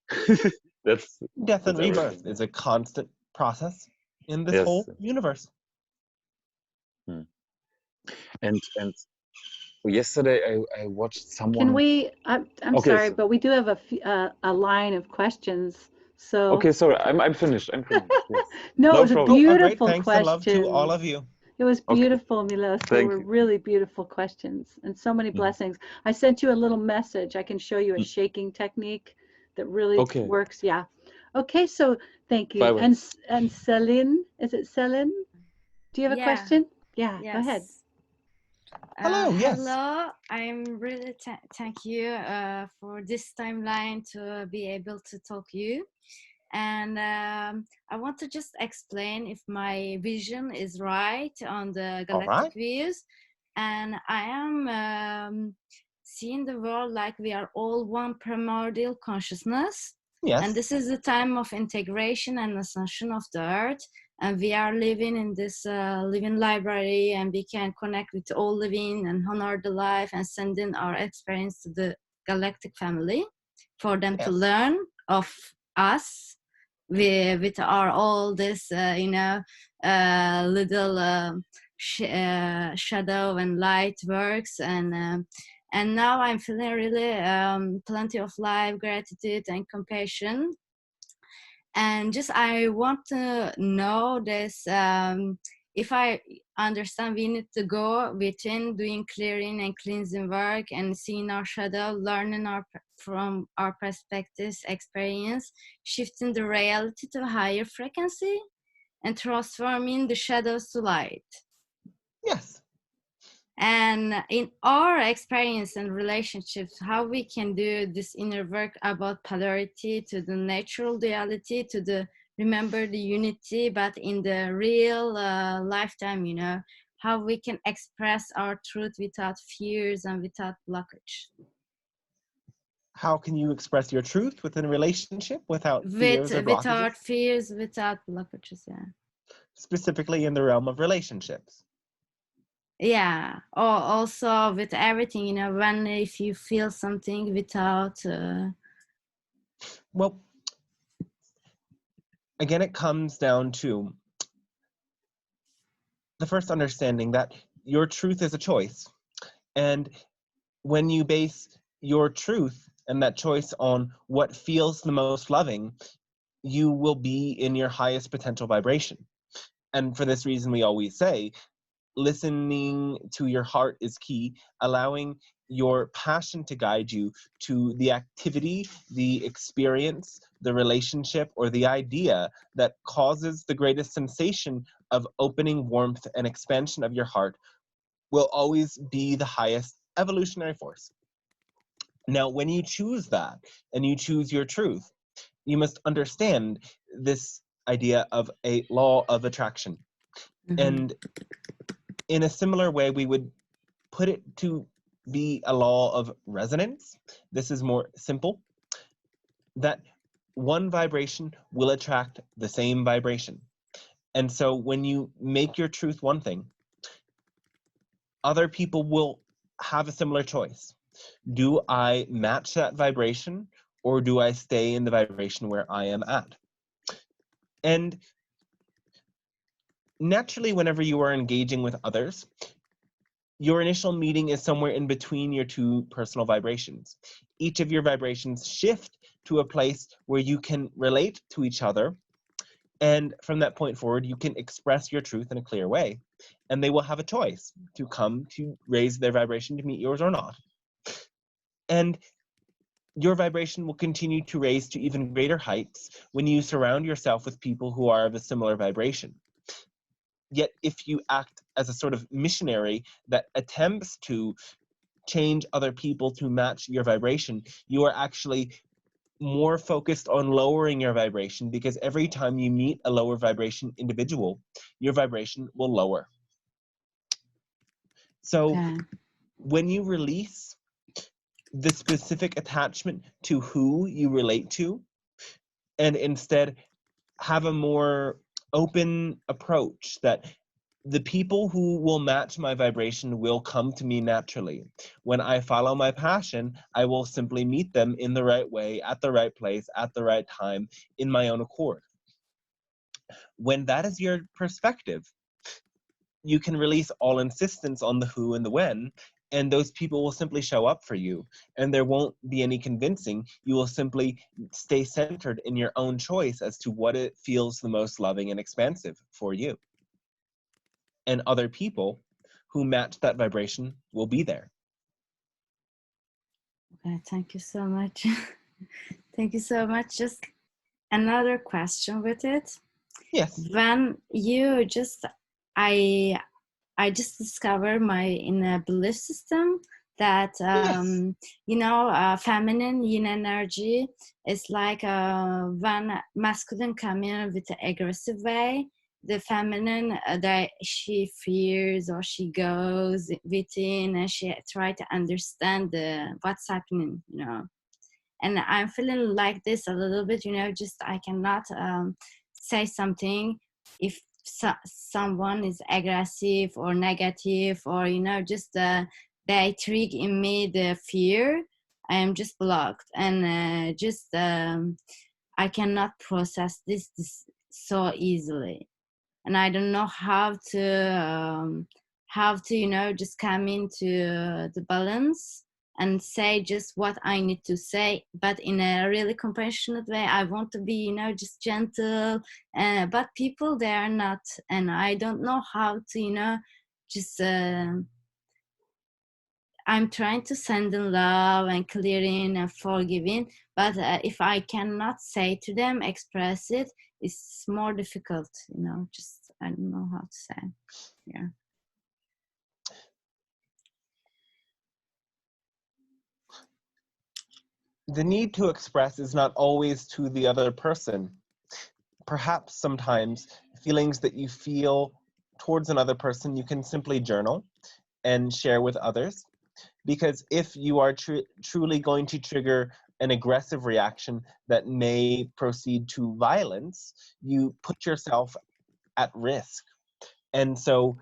That's death and rebirth is a constant process in this whole universe. And yesterday I watched someone. Can we? I'm sorry, but we do have a line of questions. So okay, sorry, I'm finished. Yes. No, it was a beautiful Thanks question. And love to all of you. It was beautiful, Milos. They were really beautiful questions and so many blessings. I sent you a little message. I can show you a shaking technique that really works. Yeah. Okay, so thank you. And Celine, is it Celine? Do you have a Yeah. question? Yeah, go ahead. Yes. Hello, yes. Hello. I'm really thank you for this timeline to be able to talk you. And I want to just explain if my vision is right on the All galactic right. views. And I am seeing the world like we are all one primordial consciousness. Yes. And this is the time of integration and ascension of the earth. And we are living in this living library, and we can connect with all living and honor the life and send in our experience to the galactic family for them to Yes. learn of us with our all this little shadow and light works. And now I'm feeling really plenty of life, gratitude and compassion. And just I want to know this, if I understand we need to go within doing clearing and cleansing work and seeing our shadow, learning from our perspectives, experience, shifting the reality to a higher frequency and transforming the shadows to light. Yes. And in our experience and relationships, how we can do this inner work about polarity to the natural duality, to the remember the unity, but in the real lifetime, you know, how we can express our truth without fears and without blockage. How can you express your truth within a relationship without fears or blockages? Without fears, without blockages, yeah. Specifically in the realm of relationships. Yeah, or also with everything, you know, when if you feel something without Well, again, it comes down to the first understanding that your truth is a choice. And when you base your truth and that choice on what feels the most loving, you will be in your highest potential vibration. And for this reason, we always say, listening to your heart is key, allowing your passion to guide you to the activity, the experience, the relationship, or the idea that causes the greatest sensation of opening, warmth, and expansion of your heart will always be the highest evolutionary force. Now, when you choose that and you choose your truth, you must understand this idea of a law of attraction. And in a similar way, we would put it to be a law of resonance. This is more simple, that one vibration will attract the same vibration. And so when you make your truth one thing, other people will have a similar choice. Do I match that vibration, or do I stay in the vibration where I am at? And naturally, whenever you are engaging with others, your initial meeting is somewhere in between your two personal vibrations. Each of your vibrations shift to a place where you can relate to each other. And from that point forward, you can express your truth in a clear way. And they will have a choice to come to raise their vibration to meet yours or not. And your vibration will continue to raise to even greater heights when you surround yourself with people who are of a similar vibration. Yet if you act as a sort of missionary that attempts to change other people to match your vibration, you are actually more focused on lowering your vibration, because every time you meet a lower vibration individual, your vibration will lower. So when you release the specific attachment to who you relate to, and instead have a more open approach that the people who will match my vibration will come to me naturally. When I follow my passion, I will simply meet them in the right way, at the right place, at the right time, in my own accord. When that is your perspective, you can release all insistence on the who and the when, and those people will simply show up for you, and there won't be any convincing. You will simply stay centered in your own choice as to what it feels the most loving and expansive for you. And other people who match that vibration will be there. Okay, thank you so much. Thank you so much. Just another question with it. Yes. When you just I just discovered my inner belief system that Yes. feminine yin energy is like when masculine come in with an aggressive way, the feminine that she fears or she goes within and she try to understand what's happening, and I'm feeling like this a little bit, just I cannot say something if someone is aggressive or negative, or just they trick in me the fear. I am just blocked, and just I cannot process this so easily, and I don't know how to just come into the balance and say just what I need to say, but in a really compassionate way. I want to be, just gentle, but people, they are not, and I don't know how to, just I'm trying to send them love and clearing and forgiving, but if I cannot say to them, express it, it's more difficult, just I don't know how to say. Yeah. The need to express is not always to the other person. Perhaps sometimes feelings that you feel towards another person, you can simply journal and share with others. Because if you are truly going to trigger an aggressive reaction that may proceed to violence, you put yourself at risk. And so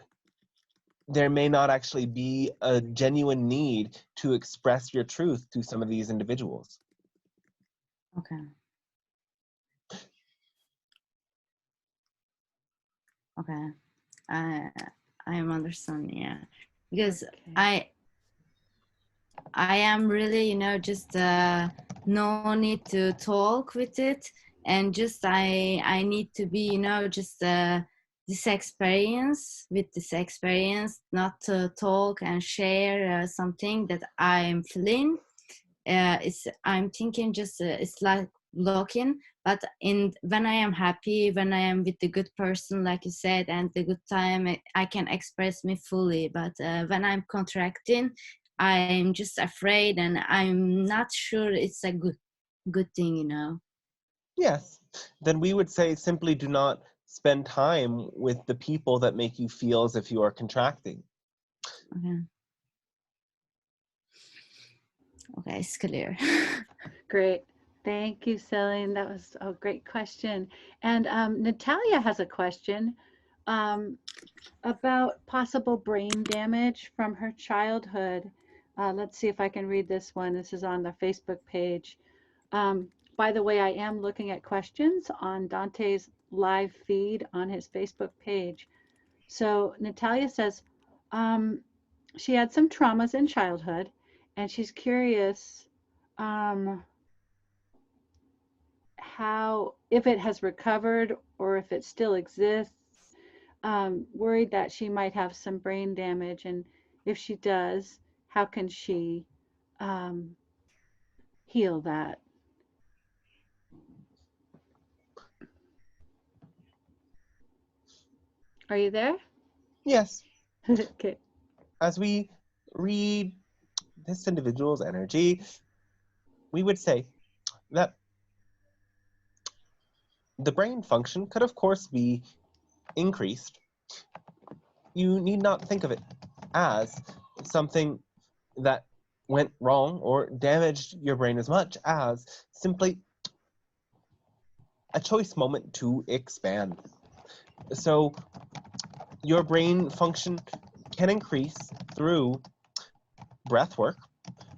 there may not actually be a genuine need to express your truth to some of these individuals. Okay. Okay. I am understanding, yeah. Because Okay. I am really, just no need to talk with it, and just I need to be, just this experience, not to talk and share something that I'm feeling. I'm thinking just it's like blocking, but when I am happy, when I am with the good person, like you said, and the good time, I can express me fully. But when I'm contracting, I'm just afraid, and I'm not sure it's a good thing. Yes, then we would say simply do not spend time with the people that make you feel as if you are contracting. Okay. Okay, it's clear. Great. Thank you, Celine. That was a great question. And Natalia has a question about possible brain damage from her childhood. Let's see if I can read this one. This is on the Facebook page. By the way, I am looking at questions on Dante's live feed on his Facebook page. So Natalia says she had some traumas in childhood, and she's curious how, if it has recovered or if it still exists. Worried that she might have some brain damage, and if she does, how can she heal that? Are you there? Yes, Okay. as we read this individual's energy, we would say that the brain function could, of course, be increased. You need not think of it as something that went wrong or damaged your brain as much as simply a choice moment to expand. So your brain function can increase through breath work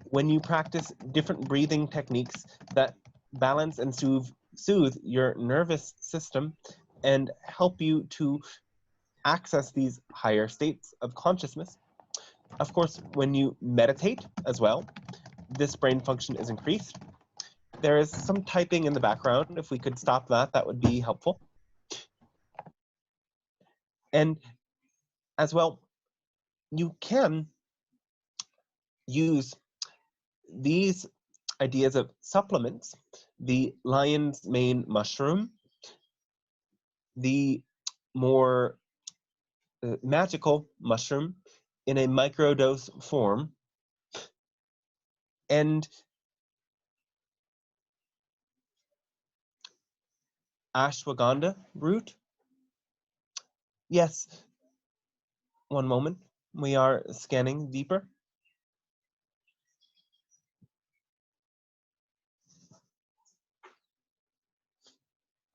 when you practice different breathing techniques that balance and soothe your nervous system and help you to access these higher states of consciousness. Of course, when you meditate as well, this brain function is increased. There is some typing in the background. If we could stop that, that would be helpful. And as well, you can use these ideas of supplements, the lion's mane mushroom, the more magical mushroom in a microdose form, and ashwagandha root. Yes, one moment. We are scanning deeper.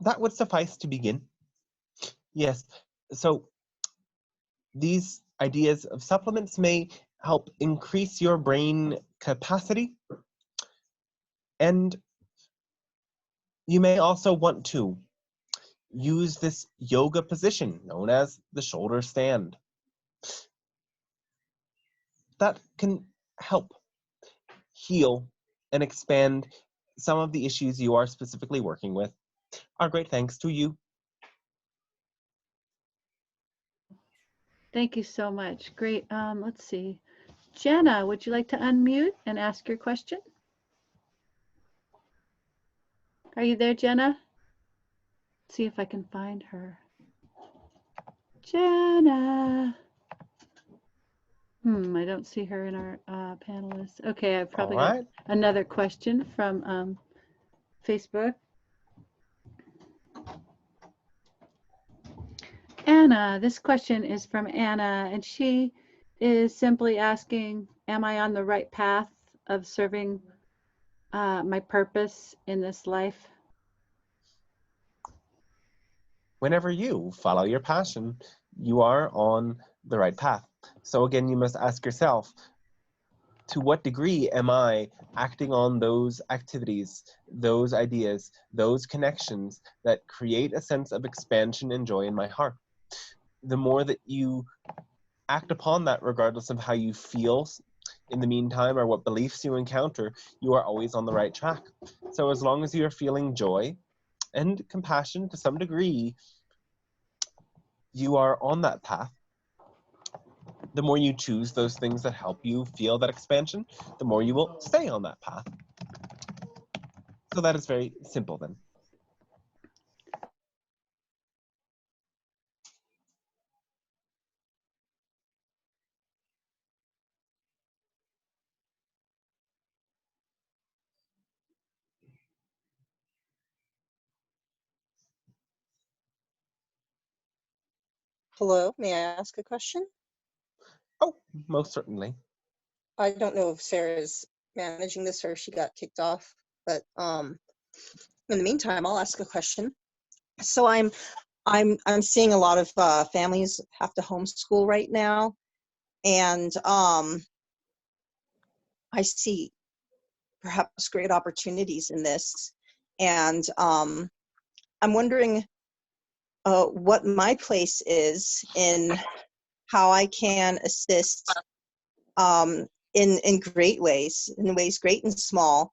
That would suffice to begin. Yes, so these ideas of supplements may help increase your brain capacity, and you may also want to use this yoga position known as the shoulder stand. That can help heal and expand some of the issues you are specifically working with. Our great thanks to you. Thank you so much. Great. Let's see. Jenna, would you like to unmute and ask your question? Are you there, Jenna? Let's see if I can find her. Jenna. I don't see her in our panelists. Okay, I've probably got another question from Facebook. Anna, this question is from Anna, and she is simply asking, am I on the right path of serving my purpose in this life? Whenever you follow your passion, you are on the right path. So again, you must ask yourself, to what degree am I acting on those activities, those ideas, those connections that create a sense of expansion and joy in my heart? The more that you act upon that, regardless of how you feel in the meantime or what beliefs you encounter, you are always on the right track. So as long as you are feeling joy and compassion to some degree, you are on that path. The more you choose those things that help you feel that expansion, the more you will stay on that path. So that is very simple then. Hello, may I ask a question? Oh, most certainly. I don't know if Sarah's managing this or if she got kicked off, but in the meantime, I'll ask a question. So I'm seeing a lot of families have to homeschool right now, and I see perhaps great opportunities in this, and I'm wondering what my place is in how I can assist in great ways, in ways great and small,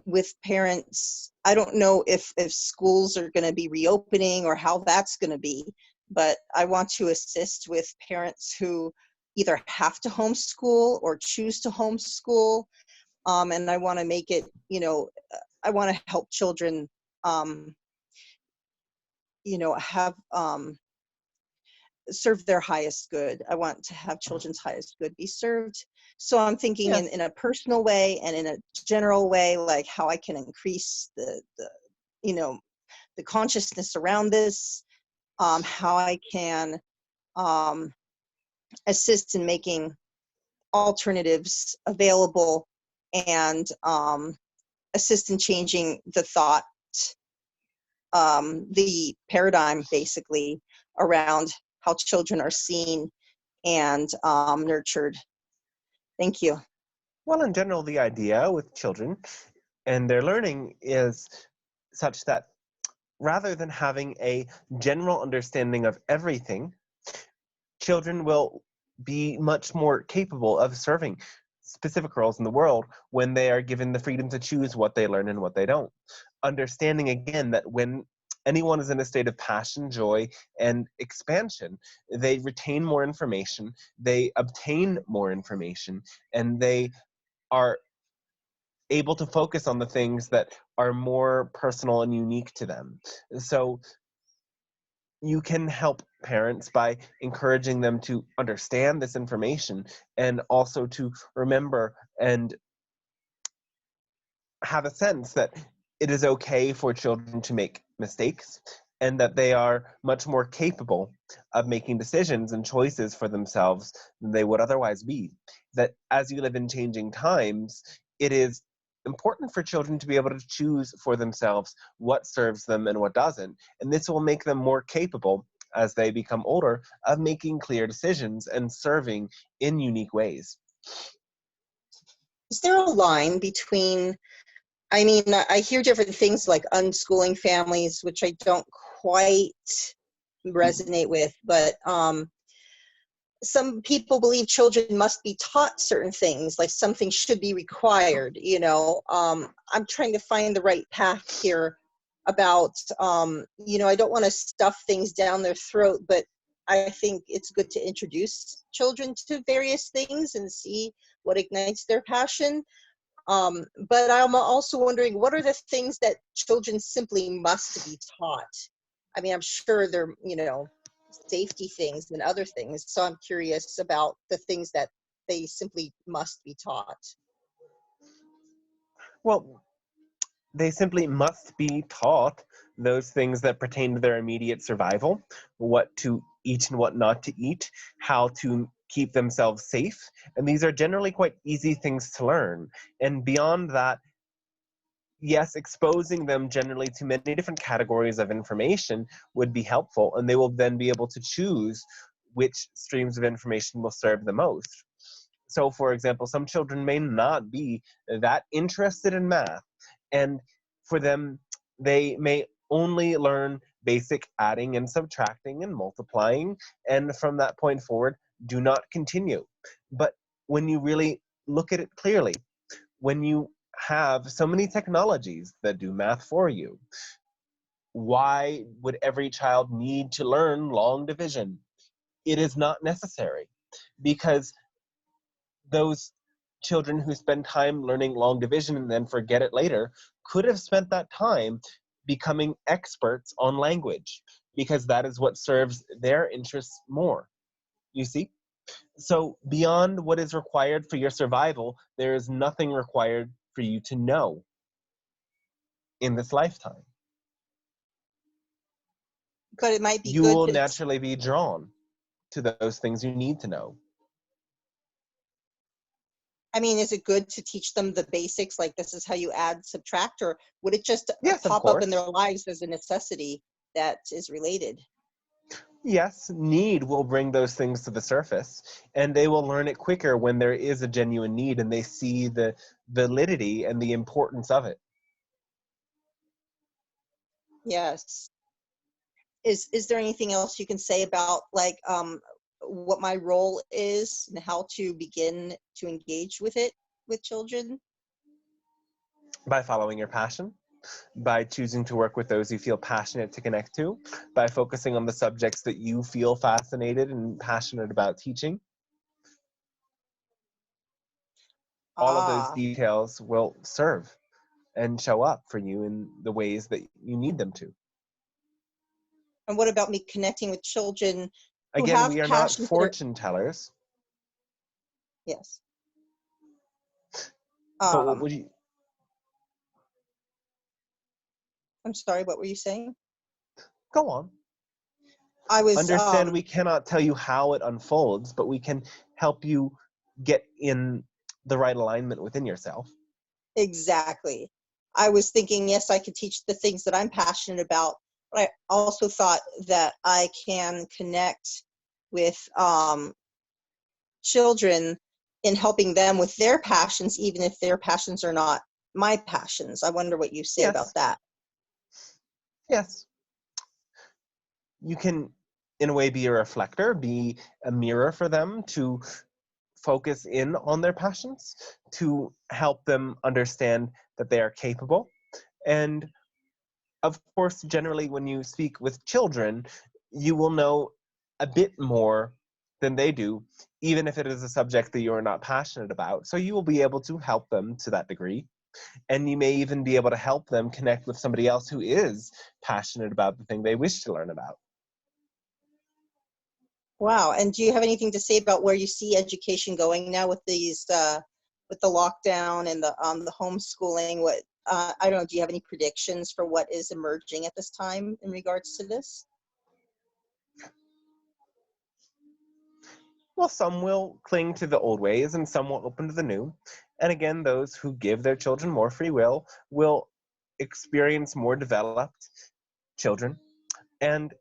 with parents. I don't know if schools are going to be reopening or how that's going to be, but I want to assist with parents who either have to homeschool or choose to homeschool, and I want to make it, I want to help children, have serve their highest good. I want to have children's highest good be served. So I'm thinking in a personal way and in a general way, like how I can increase the consciousness around this, how I can assist in making alternatives available, and assist in changing the thought, the paradigm basically around how children are seen and nurtured. Thank you. Well, in general, the idea with children and their learning is such that rather than having a general understanding of everything, children will be much more capable of serving specific roles in the world when they are given the freedom to choose what they learn and what they don't. Understanding again that when anyone is in a state of passion, joy, and expansion, they retain more information, they obtain more information, and they are able to focus on the things that are more personal and unique to them. So you can help parents by encouraging them to understand this information and also to remember and have a sense that it is okay for children to make mistakes and that they are much more capable of making decisions and choices for themselves than they would otherwise be. That as you live in changing times, it is important for children to be able to choose for themselves what serves them and what doesn't. And this will make them more capable as they become older of making clear decisions and serving in unique ways. Is there a line between, I mean, I hear different things like unschooling families, which I don't quite resonate with, but some people believe children must be taught certain things, like something should be required, you know. I'm trying to find the right path here about, you know, I don't want to stuff things down their throat, but I think it's good to introduce children to various things and see what ignites their passion. But I'm also wondering, what are the things that children simply must be taught? I mean, I'm sure they're, you know, safety things and other things. So I'm curious about the things that they simply must be taught. Well, they simply must be taught those things that pertain to their immediate survival, what to eat and what not to eat, how to keep themselves safe. And these are generally quite easy things to learn. And beyond that, yes, exposing them generally to many different categories of information would be helpful, and they will then be able to choose which streams of information will serve the most. So, for example, some children may not be that interested in math, and for them, they may only learn basic adding and subtracting and multiplying, and from that point forward, do not continue. But when you really look at it clearly, when you have so many technologies that do math for you, why would every child need to learn long division? It is not necessary, because those children who spend time learning long division and then forget it later could have spent that time becoming experts on language, because that is what serves their interests more. You see? So beyond what is required for your survival, there is nothing required for you to know in this lifetime. But it might be You good will to, naturally be drawn to those things you need to know. I mean, is it good to teach them the basics, like this is how you add, subtract, or would it just Yes, of pop up in course. their lives as a necessity that is related? Yes, need will bring those things to the surface, and they will learn it quicker when there is a genuine need and they see the validity and the importance of it. Yes. Is there anything else you can say about, like, what my role is and how to begin to engage with it with children? By following your passion, by choosing to work with those you feel passionate to connect to, by focusing on the subjects that you feel fascinated and passionate about teaching. All of those Ah, details will serve and show up for you in the ways that you need them to. and what about me connecting with children who Again, have we are not passions that are, fortune tellers, yes. but what would you, I'm sorry, what were you saying? go on. I was, Understand we cannot tell you how it unfolds, but we can help you get in the right alignment within yourself. exactly. I was thinking, yes, I could teach the things that I'm passionate about, but I also thought that I can connect with children in helping them with their passions, even if their passions are not my passions. I wonder what you say about Yes, that. yes. You can, in a way, be a reflector, be a mirror for them to focus in on their passions, to help them understand that they are capable. And of course, generally, when you speak with children, you will know a bit more than they do, even if it is a subject that you are not passionate about. So you will be able to help them to that degree. And you may even be able to help them connect with somebody else who is passionate about the thing they wish to learn about. Wow. And do you have anything to say about where you see education going now with these, with the lockdown and the homeschooling? What I don't know. Do you have any predictions for what is emerging at this time in regards to this? Well, some will cling to the old ways and some will open to the new. And again, those who give their children more free will experience more developed children. And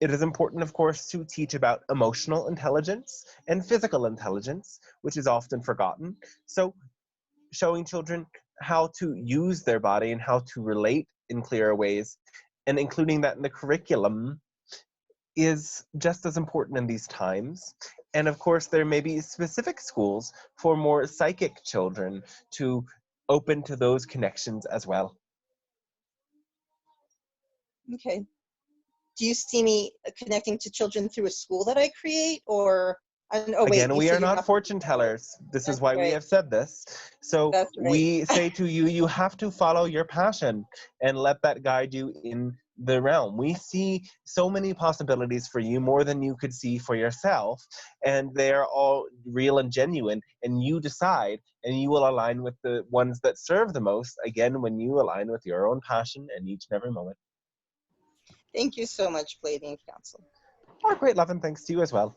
it is important, of course, to teach about emotional intelligence and physical intelligence, which is often forgotten. So, showing children how to use their body and how to relate in clearer ways, and including that in the curriculum, is just as important in these times. And of course, there may be specific schools for more psychic children to open to those connections as well. Okay. Do you see me connecting to children through a school that I create, or? Oh wait, Again, you we said are you're not not. fortune tellers. This is That's why we right. have said this. So That's right. we say to you, you have to follow your passion and let that guide you in the realm. We see so many possibilities for you, more than you could see for yourself, and they are all real and genuine, and you decide, and you will align with the ones that serve the most, again, when you align with your own passion in each and every moment. Thank you so much, Pleiadian Council. Oh, great love, and thanks to you as well.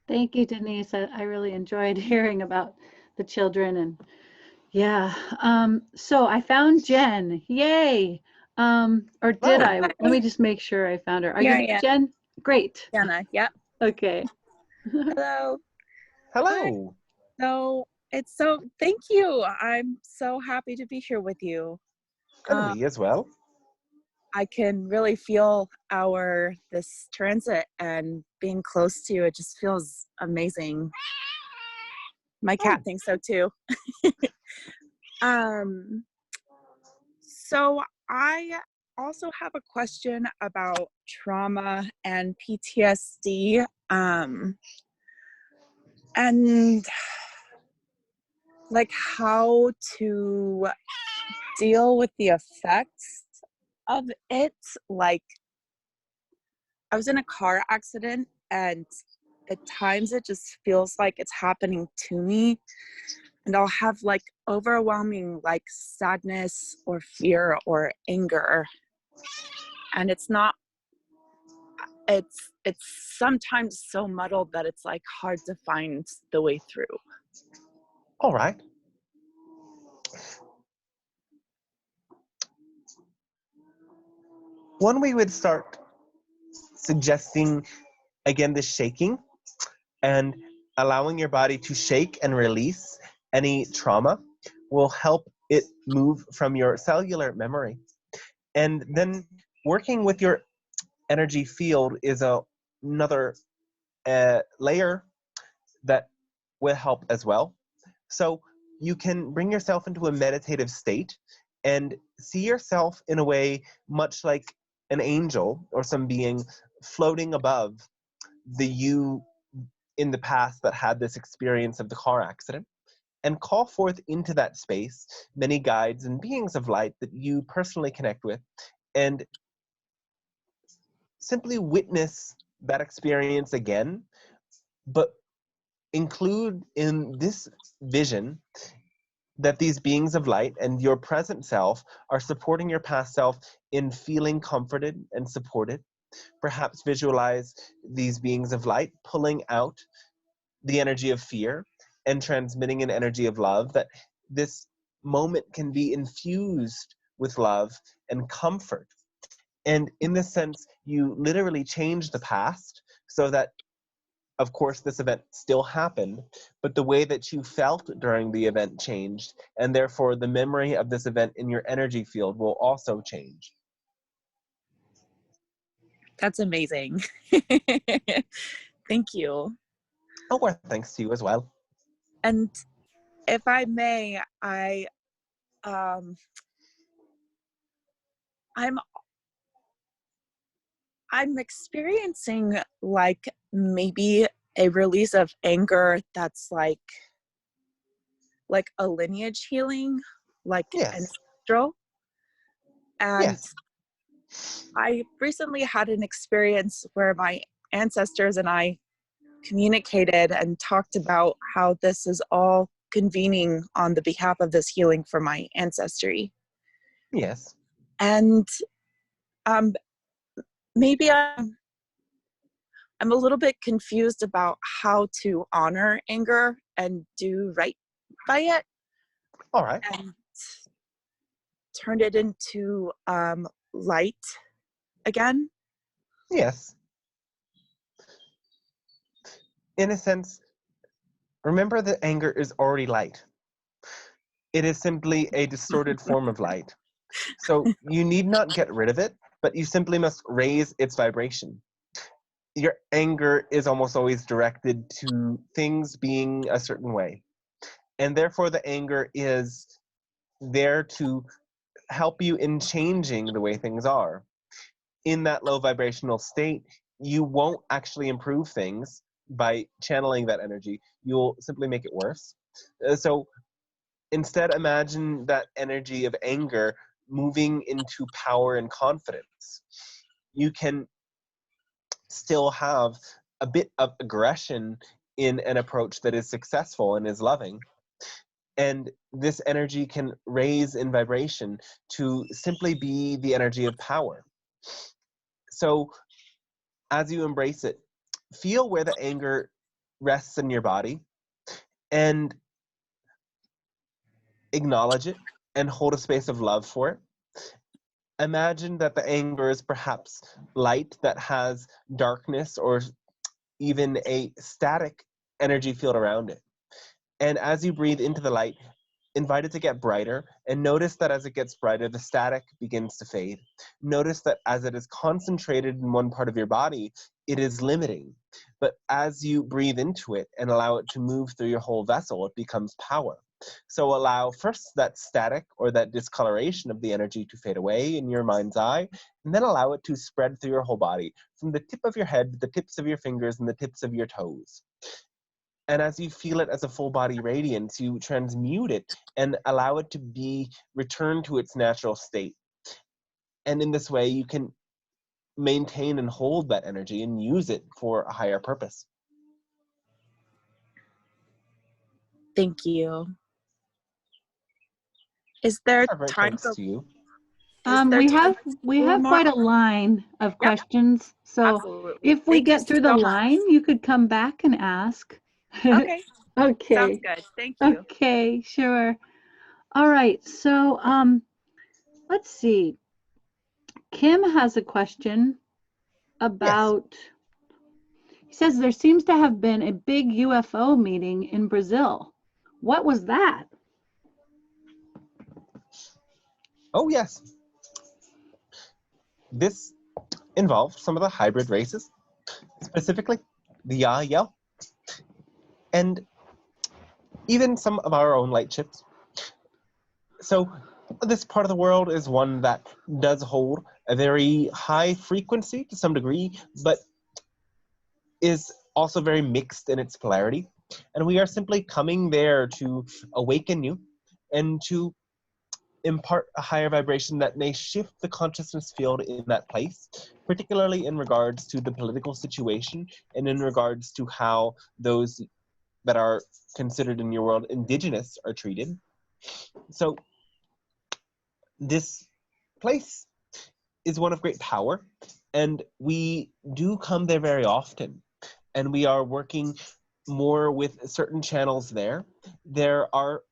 Thank you, Denise. I really enjoyed hearing about the children, and yeah. So I found Jen. Yay. Or did Wow. I? Let me just make sure I found her. Are Here you I am. Jen? Great. Jenna, yep. Okay. Hello. Hello. Thank you. I'm so happy to be here with you. And we as well. I can really feel this transit, and being close to you, it just feels amazing. My cat thinks so too. So I also have a question about trauma and PTSD. And like how to deal with the effects of it. Like, I was in a car accident, and at times it just feels like it's happening to me, and I'll have like overwhelming like sadness or fear or anger, and it's sometimes so muddled that it's like hard to find the way through. All right. When we would start suggesting, again, the shaking and allowing your body to shake and release any trauma will help it move from your cellular memory. And then working with your energy field is another layer that will help as well. So you can bring yourself into a meditative state and see yourself in a way much like an angel or some being floating above the you in the past that had this experience of the car accident, and call forth into that space many guides and beings of light that you personally connect with, and simply witness that experience again, but include in this vision that these beings of light and your present self are supporting your past self in feeling comforted and supported. Perhaps visualize these beings of light pulling out the energy of fear and transmitting an energy of love, that this moment can be infused with love and comfort. And in this sense, you literally change the past so that, of course, this event still happened, but the way that you felt during the event changed, and therefore the memory of this event in your energy field will also change. That's amazing. Thank you. Oh, well, thanks to you as well. And if I may, I'm experiencing like maybe a release of anger that's like a lineage healing, like Yes. ancestral. And Yes. I recently had an experience where my ancestors and I communicated and talked about how this is all convening on the behalf of this healing for my ancestry. Yes. And maybe I'm a little bit confused about how to honor anger and do right by it. All right. And turn it into light again. Yes. In a sense, remember that anger is already light. It is simply a distorted form of light. So you need not get rid of it, but you simply must raise its vibration. Your anger is almost always directed to things being a certain way. And therefore, the anger is there to help you in changing the way things are. In that low vibrational state, you won't actually improve things by channeling that energy. You'll simply make it worse. So instead, imagine that energy of anger moving into power and confidence. You can still have a bit of aggression in an approach that is successful and is loving. And this energy can raise in vibration to simply be the energy of power. So as you embrace it, feel where the anger rests in your body and acknowledge it and hold a space of love for it. Imagine that the anger is perhaps light that has darkness or even a static energy field around it. And as you breathe into the light, invite it to get brighter, and notice that as it gets brighter, the static begins to fade. Notice that as it is concentrated in one part of your body, it is limiting. But as you breathe into it and allow it to move through your whole vessel, it becomes power. So allow first that static or that discoloration of the energy to fade away in your mind's eye, and then allow it to spread through your whole body, from the tip of your head to the tips of your fingers and the tips of your toes. And as you feel it as a full body radiance, you transmute it and allow it to be returned to its natural state. And in this way, you can maintain and hold that energy and use it for a higher purpose. Thank you. Is there Perfect, time thanks for to you. We have quite a line of questions. So Absolutely. if we Thank you get through the so much. line, you could come back and ask. Okay. Okay. Sounds good. Thank you. Okay, sure. All right. So let's see. Kim has a question about, he says there seems to have been a big UFO meeting in Brazil. What was that? Oh, yes. This involved some of the hybrid races, specifically the Yael, and even some of our own light ships. So this part of the world is one that does hold a very high frequency to some degree, but is also very mixed in its polarity. And we are simply coming there to awaken you and to impart a higher vibration that may shift the consciousness field in that place, particularly in regards to the political situation and in regards to how those that are considered in your world indigenous are treated. So this place is one of great power, and we do come there very often, and we are working more with certain channels there. There are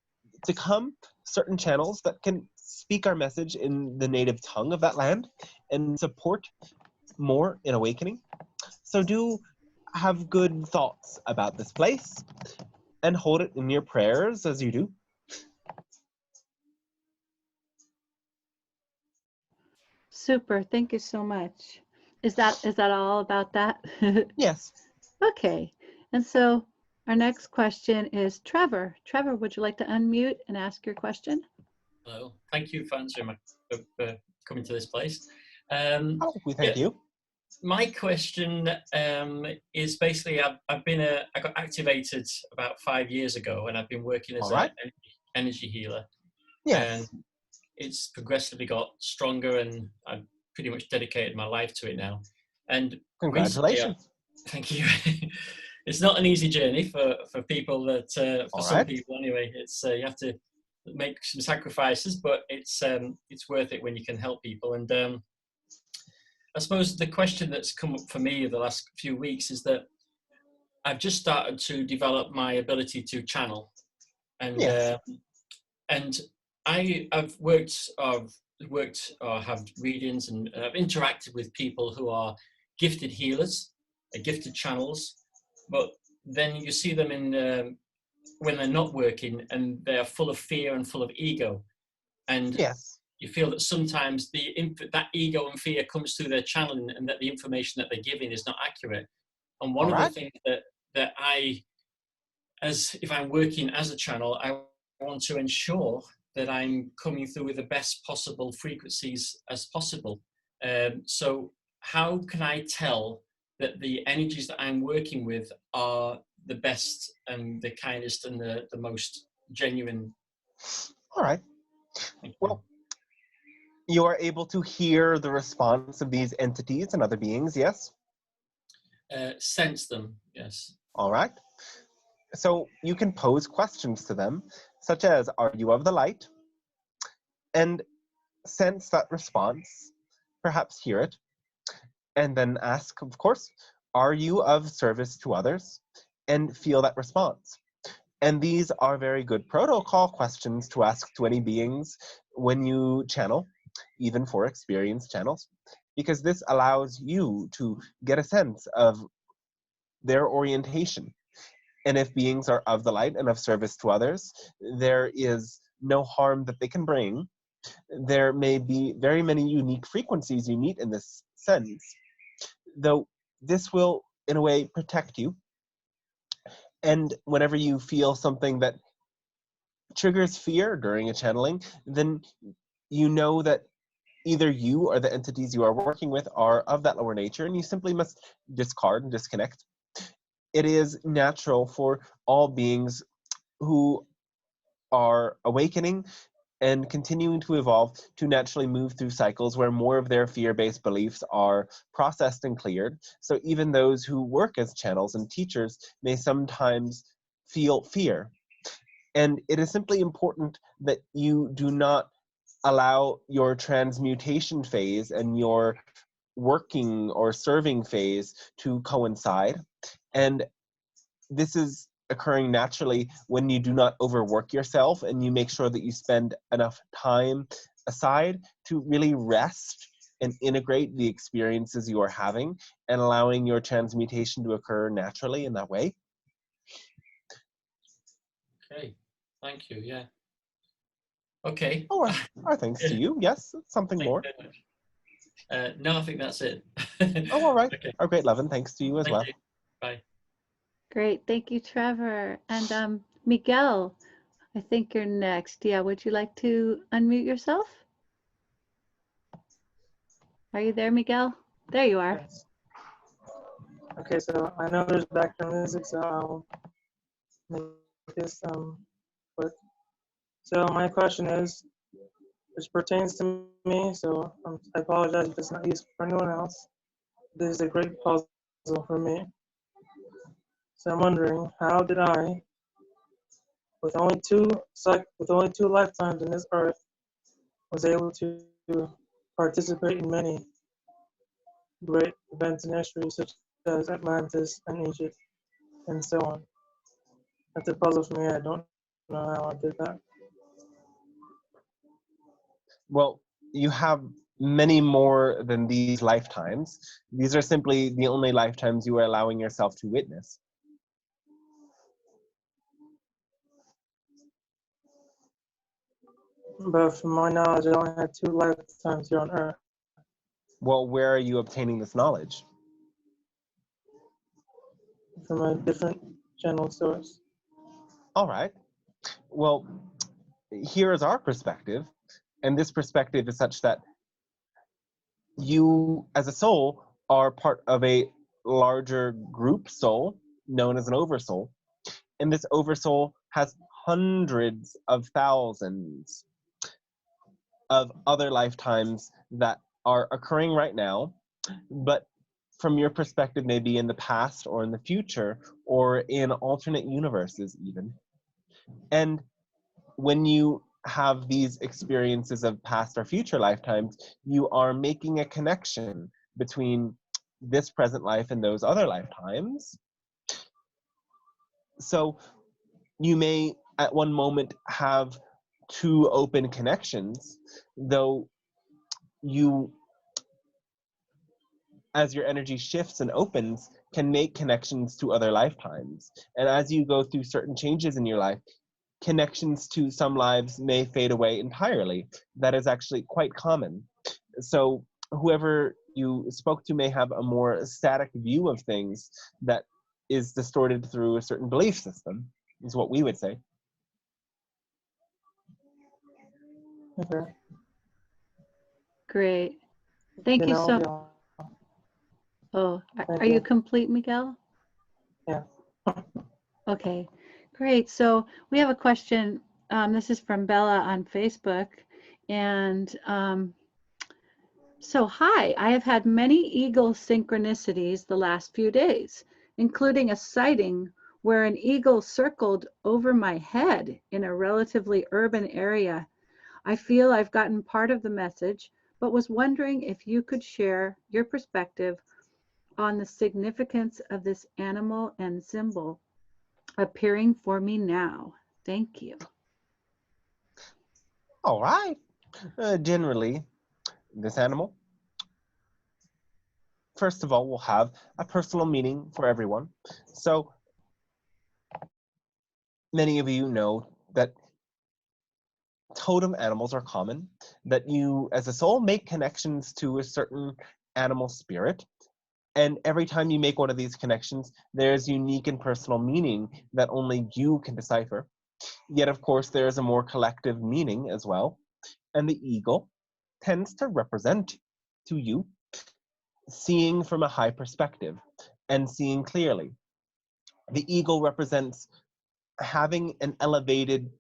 to come certain channels that can speak our message in the native tongue of that land and support more in awakening. So do have good thoughts about this place and hold it in your prayers as you do. Super. Thank you so much. Is that all about that? Yes. Okay. And so our next question is Trevor. Trevor, would you like to unmute and ask your question? Hello. Thank you for answering for coming to this place. We thank you. My question is basically I got activated about 5 years ago, and I've been working as an energy healer. Yes. And it's progressively got stronger, and I've pretty much dedicated my life to it now. And congratulations. Thank you. it's not an easy journey for people that for some right. people anyway. It's you have to make some sacrifices, but it's worth it when you can help people. And I suppose the question that's come up for me the last few weeks is that I've just started to develop my ability to channel, and Yes. And I've worked or have readings and I've interacted with people who are gifted healers, gifted channels, but then you see them in when they're not working and they're full of fear and full of ego, and Yes. you feel that sometimes that ego and fear comes through their channeling, and that the information that they're giving is not accurate. And one All of right. the things that I, as if I'm working as a channel, I want to ensure that I'm coming through with the best possible frequencies as possible. So how can I tell that the energies that I'm working with are the best and the kindest and the most genuine? All right. Well, you are able to hear the response of these entities and other beings, yes? Sense them, yes. All right. So you can pose questions to them, such as, are you of the light? And sense that response, perhaps hear it, and then ask, of course, are you of service to others? And feel that response. And these are very good protocol questions to ask to any beings when you channel, even for experienced channels, because this allows you to get a sense of their orientation. And if beings are of the light and of service to others, there is no harm that they can bring. There may be very many unique frequencies you meet in this sense, though this will, in a way, protect you. And whenever you feel something that triggers fear during a channeling, then you know that either you or the entities you are working with are of that lower nature, and you simply must discard and disconnect. It is natural for all beings who are awakening and continuing to evolve to naturally move through cycles where more of their fear-based beliefs are processed and cleared. So even those who work as channels and teachers may sometimes feel fear. And it is simply important that you do not allow your transmutation phase and your working or serving phase to coincide. And this is occurring naturally when you do not overwork yourself and you make sure that you spend enough time aside to really rest and integrate the experiences you are having and allowing your transmutation to occur naturally in that way. Okay, thank you, yeah. Okay. Oh, our thanks to you. Yes, something more. No, I think that's it. Oh, all right. Okay. Our great love and thanks to you as Thank well. you. Bye. Great. Thank you, Trevor. And Miguel, I think you're next. Yeah, would you like to unmute yourself? Are you there, Miguel? There you are. Yes. Okay, so I know there's background music, so I'll make this quick. So my question is, which pertains to me, so I apologize if it's not useful for anyone else. This is a great puzzle for me. So I'm wondering, how did I, with only two lifetimes in this earth, was able to participate in many great events in history, such as Atlantis and Egypt, and so on. That's a puzzle for me. I don't know how I did that. Well, you have many more than these lifetimes. These are simply the only lifetimes you are allowing yourself to witness. But from my knowledge, I only had 2 lifetimes here on Earth. Well, where are you obtaining this knowledge? From a different channel source. All right. Well, here is our perspective, and this perspective is such that you, as a soul, are part of a larger group soul known as an oversoul, and this oversoul has hundreds of thousands of other lifetimes that are occurring right now, but from your perspective, maybe in the past or in the future or in alternate universes even. And when you have these experiences of past or future lifetimes, you are making a connection between this present life and those other lifetimes. So you may at one moment have two open connections, though you, as your energy shifts and opens, can make connections to other lifetimes. And as you go through certain changes in your life, connections to some lives may fade away entirely. That is actually quite common. So whoever you spoke to may have a more static view of things that is distorted through a certain belief system, is what we would say. Okay. Great. Thank you so much. Oh, are you complete, Miguel? Yeah. Okay, great. So we have a question. This is from Bella on Facebook. And so, hi, I have had many eagle synchronicities the last few days, including a sighting where an eagle circled over my head in a relatively urban area. I feel I've gotten part of the message, but was wondering if you could share your perspective on the significance of this animal and symbol appearing for me now. Thank you. All right. Generally, this animal, first of all, will have a personal meaning for everyone. So many of you know that totem animals are common, that you as a soul make connections to a certain animal spirit. And every time you make one of these connections, there's unique and personal meaning that only you can decipher. Yet, of course, there is a more collective meaning as well. And the eagle tends to represent to you seeing from a high perspective and seeing clearly. The eagle represents having an elevated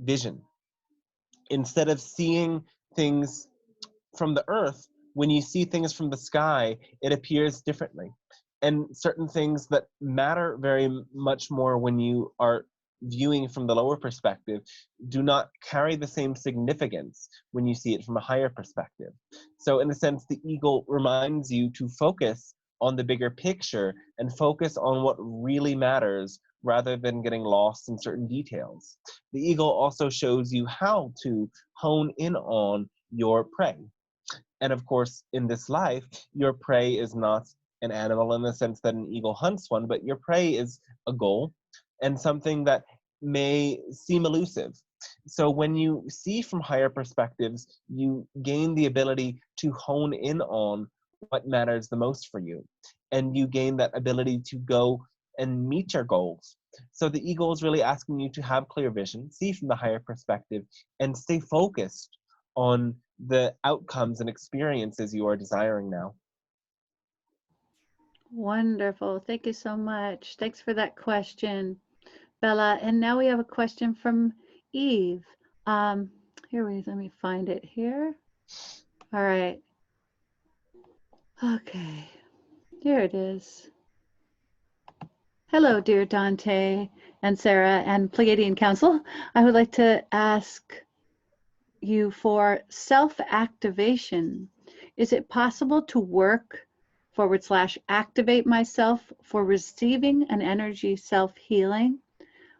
vision. Instead of seeing things from the earth, when you see things from the sky, it appears differently. And certain things that matter very much more when you are viewing from the lower perspective do not carry the same significance when you see it from a higher perspective. So in a sense, the eagle reminds you to focus on the bigger picture and focus on what really matters rather than getting lost in certain details. The eagle also shows you how to hone in on your prey. And of course, in this life, your prey is not an animal in the sense that an eagle hunts one, but your prey is a goal and something that may seem elusive. So when you see from higher perspectives, you gain the ability to hone in on what matters the most for you. And you gain that ability to go and meet your goals. So the eagle is really asking you to have clear vision, see from the higher perspective, and stay focused on the outcomes and experiences you are desiring now. Wonderful. Thank you so much. Thanks for that question, Bella. And now we have a question from Eve. Here we let me find it here. All right. Okay. Here it is. Hello, dear Dante and Sarah and Pleiadian Council. I would like to ask you for self-activation. Is it possible to work / activate myself for receiving an energy self-healing?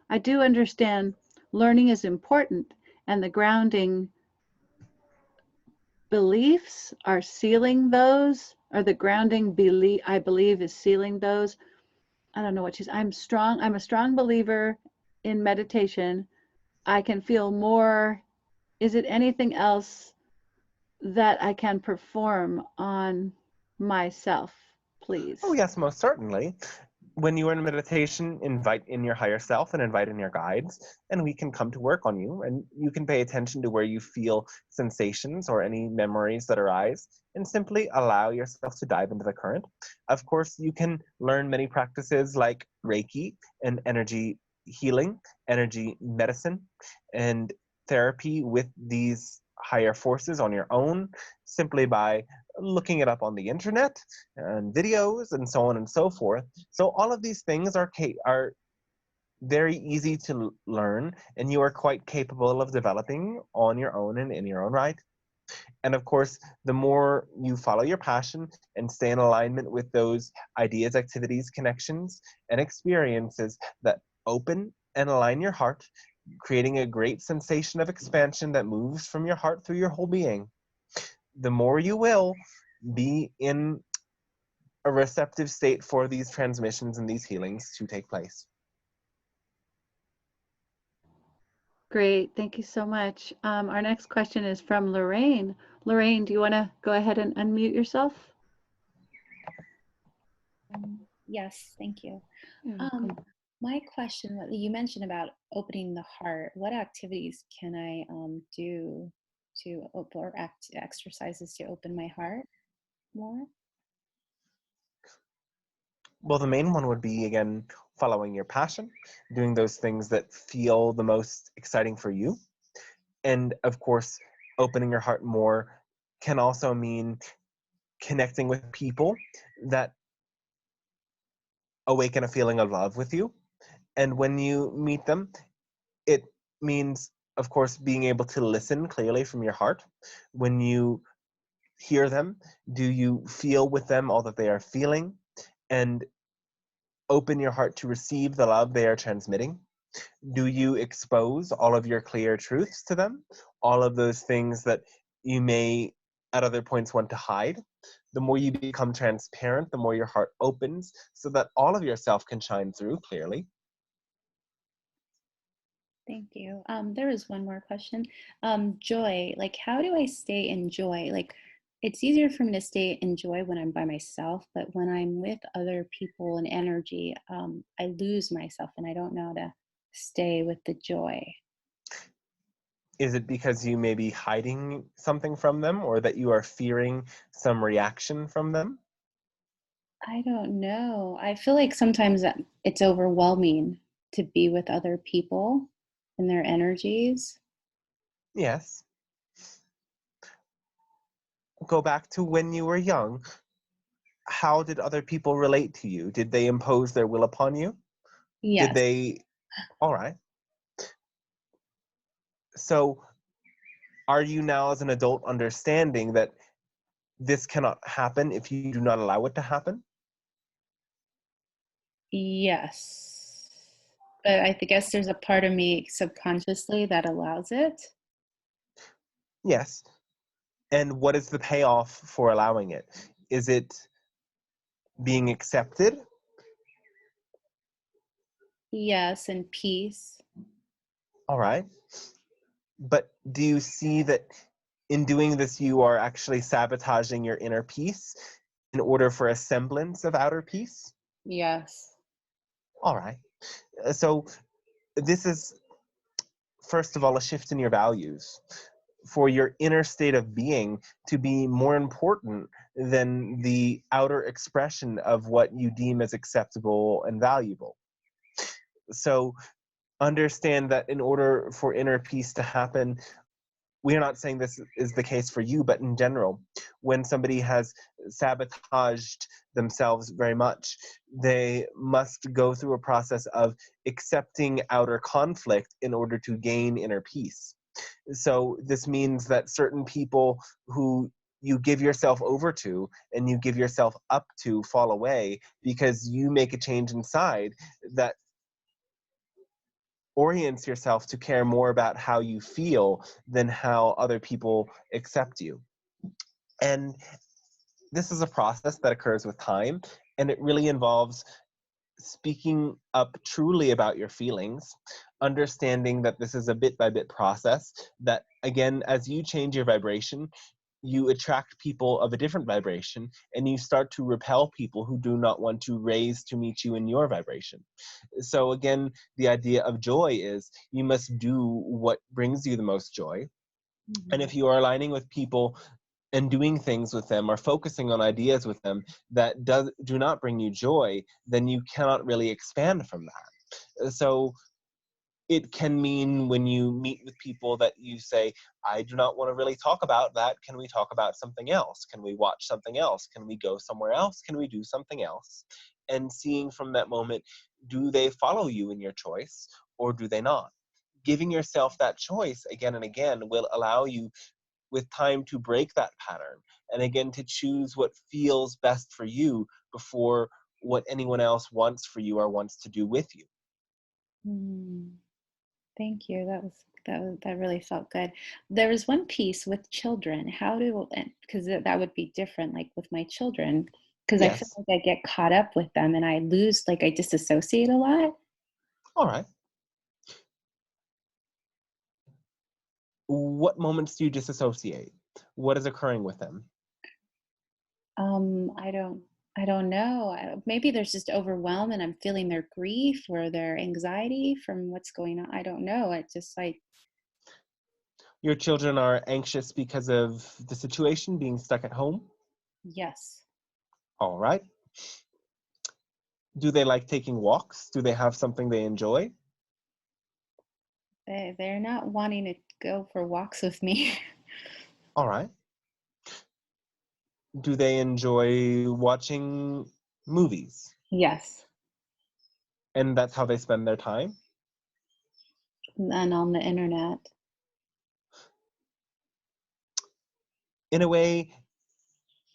I do understand learning is important and the grounding beliefs are sealing those, or the grounding belief, I believe, is sealing those. I don't know what she's, I'm a strong believer in meditation. I can feel more. Is it anything else that I can perform on myself, please? Oh, yes, most certainly. When you are in meditation, invite in your higher self and invite in your guides, and we can come to work on you. And you can pay attention to where you feel sensations or any memories that arise, and simply allow yourself to dive into the current. Of course, you can learn many practices like Reiki and energy healing, energy medicine, and therapy with these higher forces on your own simply by looking it up on the internet and videos and so on and so forth. So all of these things are very easy to learn, and you are quite capable of developing on your own and in your own right. And of course, the more you follow your passion and stay in alignment with those ideas, activities, connections, and experiences that open and align your heart, creating a great sensation of expansion that moves from your heart through your whole being, the more you will be in a receptive state for these transmissions and these healings to take place. Great, thank you so much. Our next question is from Lorraine. Lorraine, do you want to go ahead and unmute yourself? Yes, thank you. You're welcome. My question, what you mentioned about opening the heart, what activities can I do to open, or exercises to open my heart more? Well, the main one would be, again, following your passion, doing those things that feel the most exciting for you. And of course, opening your heart more can also mean connecting with people that awaken a feeling of love with you. And when you meet them, it means, of course, being able to listen clearly from your heart. When you hear them, do you feel with them all that they are feeling? And open your heart to receive the love they are transmitting? Do you expose all of your clear truths to them? All of those things that you may at other points want to hide? The more you become transparent, the more your heart opens so that all of yourself can shine through clearly. Thank you. There is one more question. Joy, like, how do I stay in joy? Like, it's easier for me to stay in joy when I'm by myself, but when I'm with other people and energy, I lose myself and I don't know how to stay with the joy. Is it because you may be hiding something from them, or that you are fearing some reaction from them? I don't know. I feel like sometimes that it's overwhelming to be with other people and their energies. Yes. Go back to when you were young. How did other people relate to you? Did they impose their will upon you? Yes. Did they? All right. So are you now as an adult understanding that this cannot happen if you do not allow it to happen? Yes. But I guess there's a part of me subconsciously that allows it. Yes. And what is the payoff for allowing it? Is it being accepted? Yes, and peace. All right. But do you see that in doing this, you are actually sabotaging your inner peace in order for a semblance of outer peace? Yes. All right. So this is, first of all, a shift in your values, for your inner state of being to be more important than the outer expression of what you deem as acceptable and valuable. So understand that in order for inner peace to happen, we are not saying this is the case for you, but in general, when somebody has sabotaged themselves very much, they must go through a process of accepting outer conflict in order to gain inner peace. So this means that certain people who you give yourself over to and you give yourself up to fall away because you make a change inside that orients yourself to care more about how you feel than how other people accept you. And this is a process that occurs with time, and it really involves speaking up truly about your feelings, understanding that this is a bit by bit process, that again, as you change your vibration, you attract people of a different vibration, and you start to repel people who do not want to raise to meet you in your vibration. So again, the idea of joy is you must do what brings you the most joy. Mm-hmm. And if you are aligning with people and doing things with them or focusing on ideas with them that do not bring you joy, then you cannot really expand from that. So It can mean when you meet with people that you say, I do not want to really talk about that. Can we talk about something else? Can we watch something else? Can we go somewhere else? Can we do something else? And seeing from that moment, do they follow you in your choice or do they not? Giving yourself that choice again and again will allow you with time to break that pattern and again to choose what feels best for you before what anyone else wants for you or wants to do with you. Thank you. That really felt good. There was one piece with children. How do, because that would be different, like with my children, because I feel Yes. like I get caught up with them and I lose, like I disassociate a lot. All right. What moments do you disassociate? What is occurring with them? I don't know. Maybe there's just overwhelm and I'm feeling their grief or their anxiety from what's going on. I don't know. It just like, Your children are anxious because of the situation, being stuck at home? yes. All right. Do they like taking walks? Do they have something they enjoy? They're not wanting to go for walks with me. All right. Do they enjoy watching movies? Yes. And that's how they spend their time? And on the internet. In a way,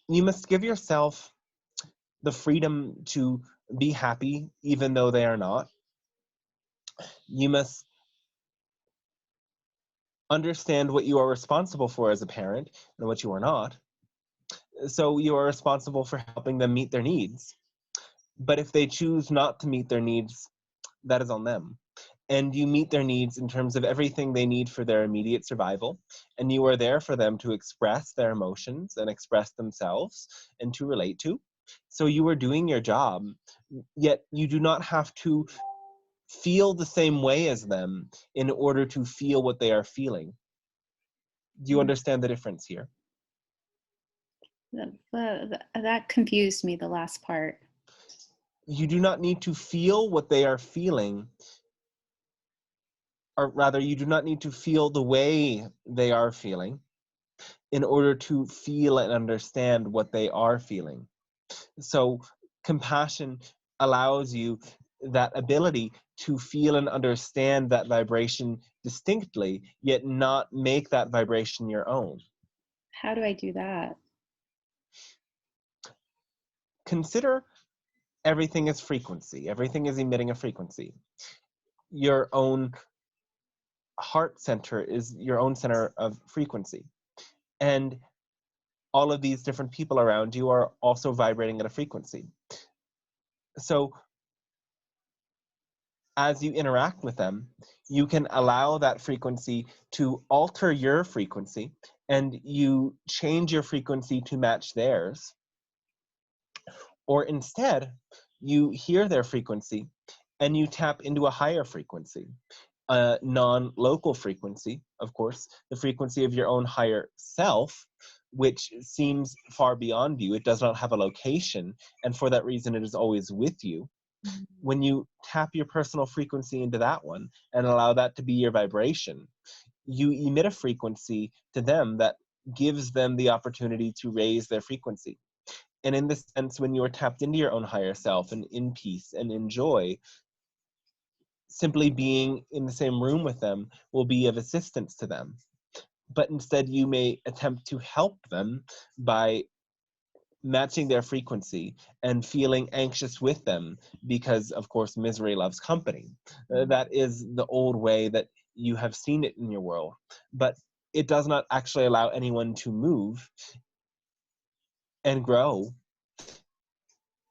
you must give yourself the freedom to be happy even though they are not. You must understand what you are responsible for as a parent and what you are not. So you are responsible for helping them meet their needs. But if they choose not to meet their needs, that is on them. And you meet their needs in terms of everything they need for their immediate survival. And you are there for them to express their emotions and express themselves and to relate to. So you are doing your job, yet you do not have to feel the same way as them in order to feel what they are feeling. Do you understand the difference here? That confused me, the last part. You do not need to feel what they are feeling, or rather, you do not need to feel the way they are feeling in order to feel and understand what they are feeling. So compassion allows you that ability to feel and understand that vibration distinctly, yet not make that vibration your own. How do I do that? Consider everything as frequency. Everything is emitting a frequency. Your own heart center is your own center of frequency. And all of these different people around you are also vibrating at a frequency. So as you interact with them, you can allow that frequency to alter your frequency, and you change your frequency to match theirs. Or instead, you hear their frequency and you tap into a higher frequency, a non-local frequency, of course, the frequency of your own higher self, which seems far beyond you. It does not have a location, and for that reason, it is always with you. When you tap your personal frequency into that one and allow that to be your vibration, you emit a frequency to them that gives them the opportunity to raise their frequency. And in this sense, when you are tapped into your own higher self and in peace and in joy, simply being in the same room with them will be of assistance to them. But instead, you may attempt to help them by matching their frequency and feeling anxious with them because, of course, misery loves company. That is the old way that you have seen it in your world. But it does not actually allow anyone to move and grow.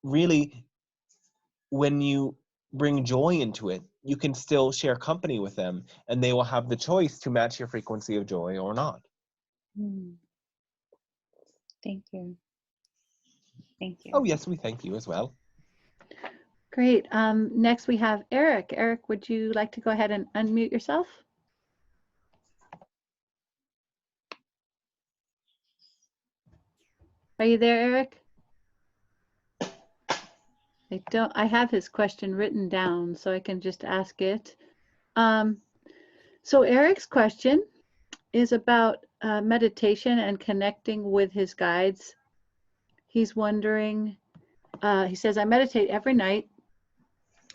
Really, when you bring joy into it, you can still share company with them, and they will have the choice to match your frequency of joy or not. Thank you. Thank you. Oh, yes, we thank you as well. Great. Next we have Eric. Eric, would you like to go ahead and unmute yourself? Are you there, Eric? I have his question written down, so I can just ask it. So Eric's question is about meditation and connecting with his guides. He's wondering, he says, I meditate every night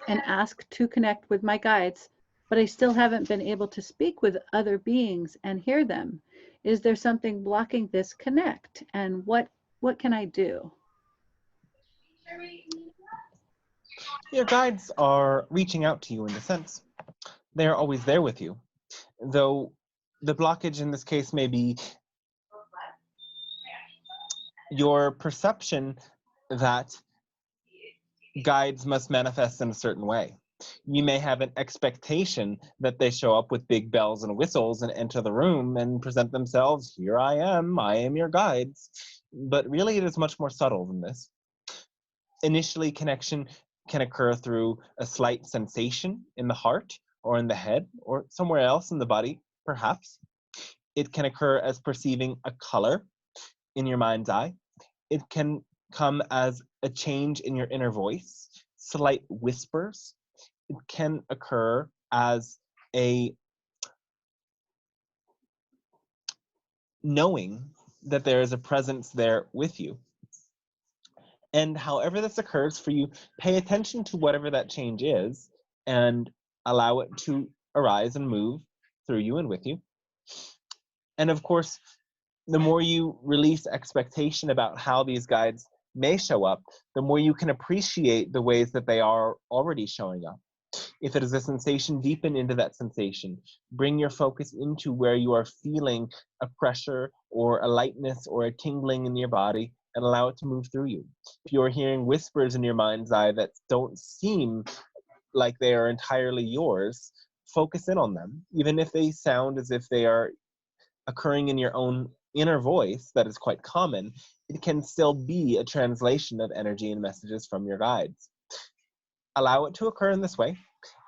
and ask to connect with my guides, but I still haven't been able to speak with other beings and hear them. Is there something blocking this connect? And what can I do? Your guides are reaching out to you in a sense. They're always there with you, though the blockage in this case may be your perception that guides must manifest in a certain way. You may have an expectation that they show up with big bells and whistles and enter the room and present themselves, here I am your guides. But really it is much more subtle than this. Initially, connection can occur through a slight sensation in the heart or in the head or somewhere else in the body, perhaps. It can occur as perceiving a color in your mind's eye. It can come as a change in your inner voice, slight whispers. It can occur as a knowing that there is a presence there with you. And however this occurs for you, pay attention to whatever that change is and allow it to arise and move through you and with you. And of course, the more you release expectation about how these guides may show up, the more you can appreciate the ways that they are already showing up. If it is a sensation, deepen into that sensation. Bring your focus into where you are feeling a pressure or a lightness or a tingling in your body and allow it to move through you. If you're hearing whispers in your mind's eye that don't seem like they are entirely yours, focus in on them. Even if they sound as if they are occurring in your own inner voice, that is quite common, it can still be a translation of energy and messages from your guides. Allow it to occur in this way,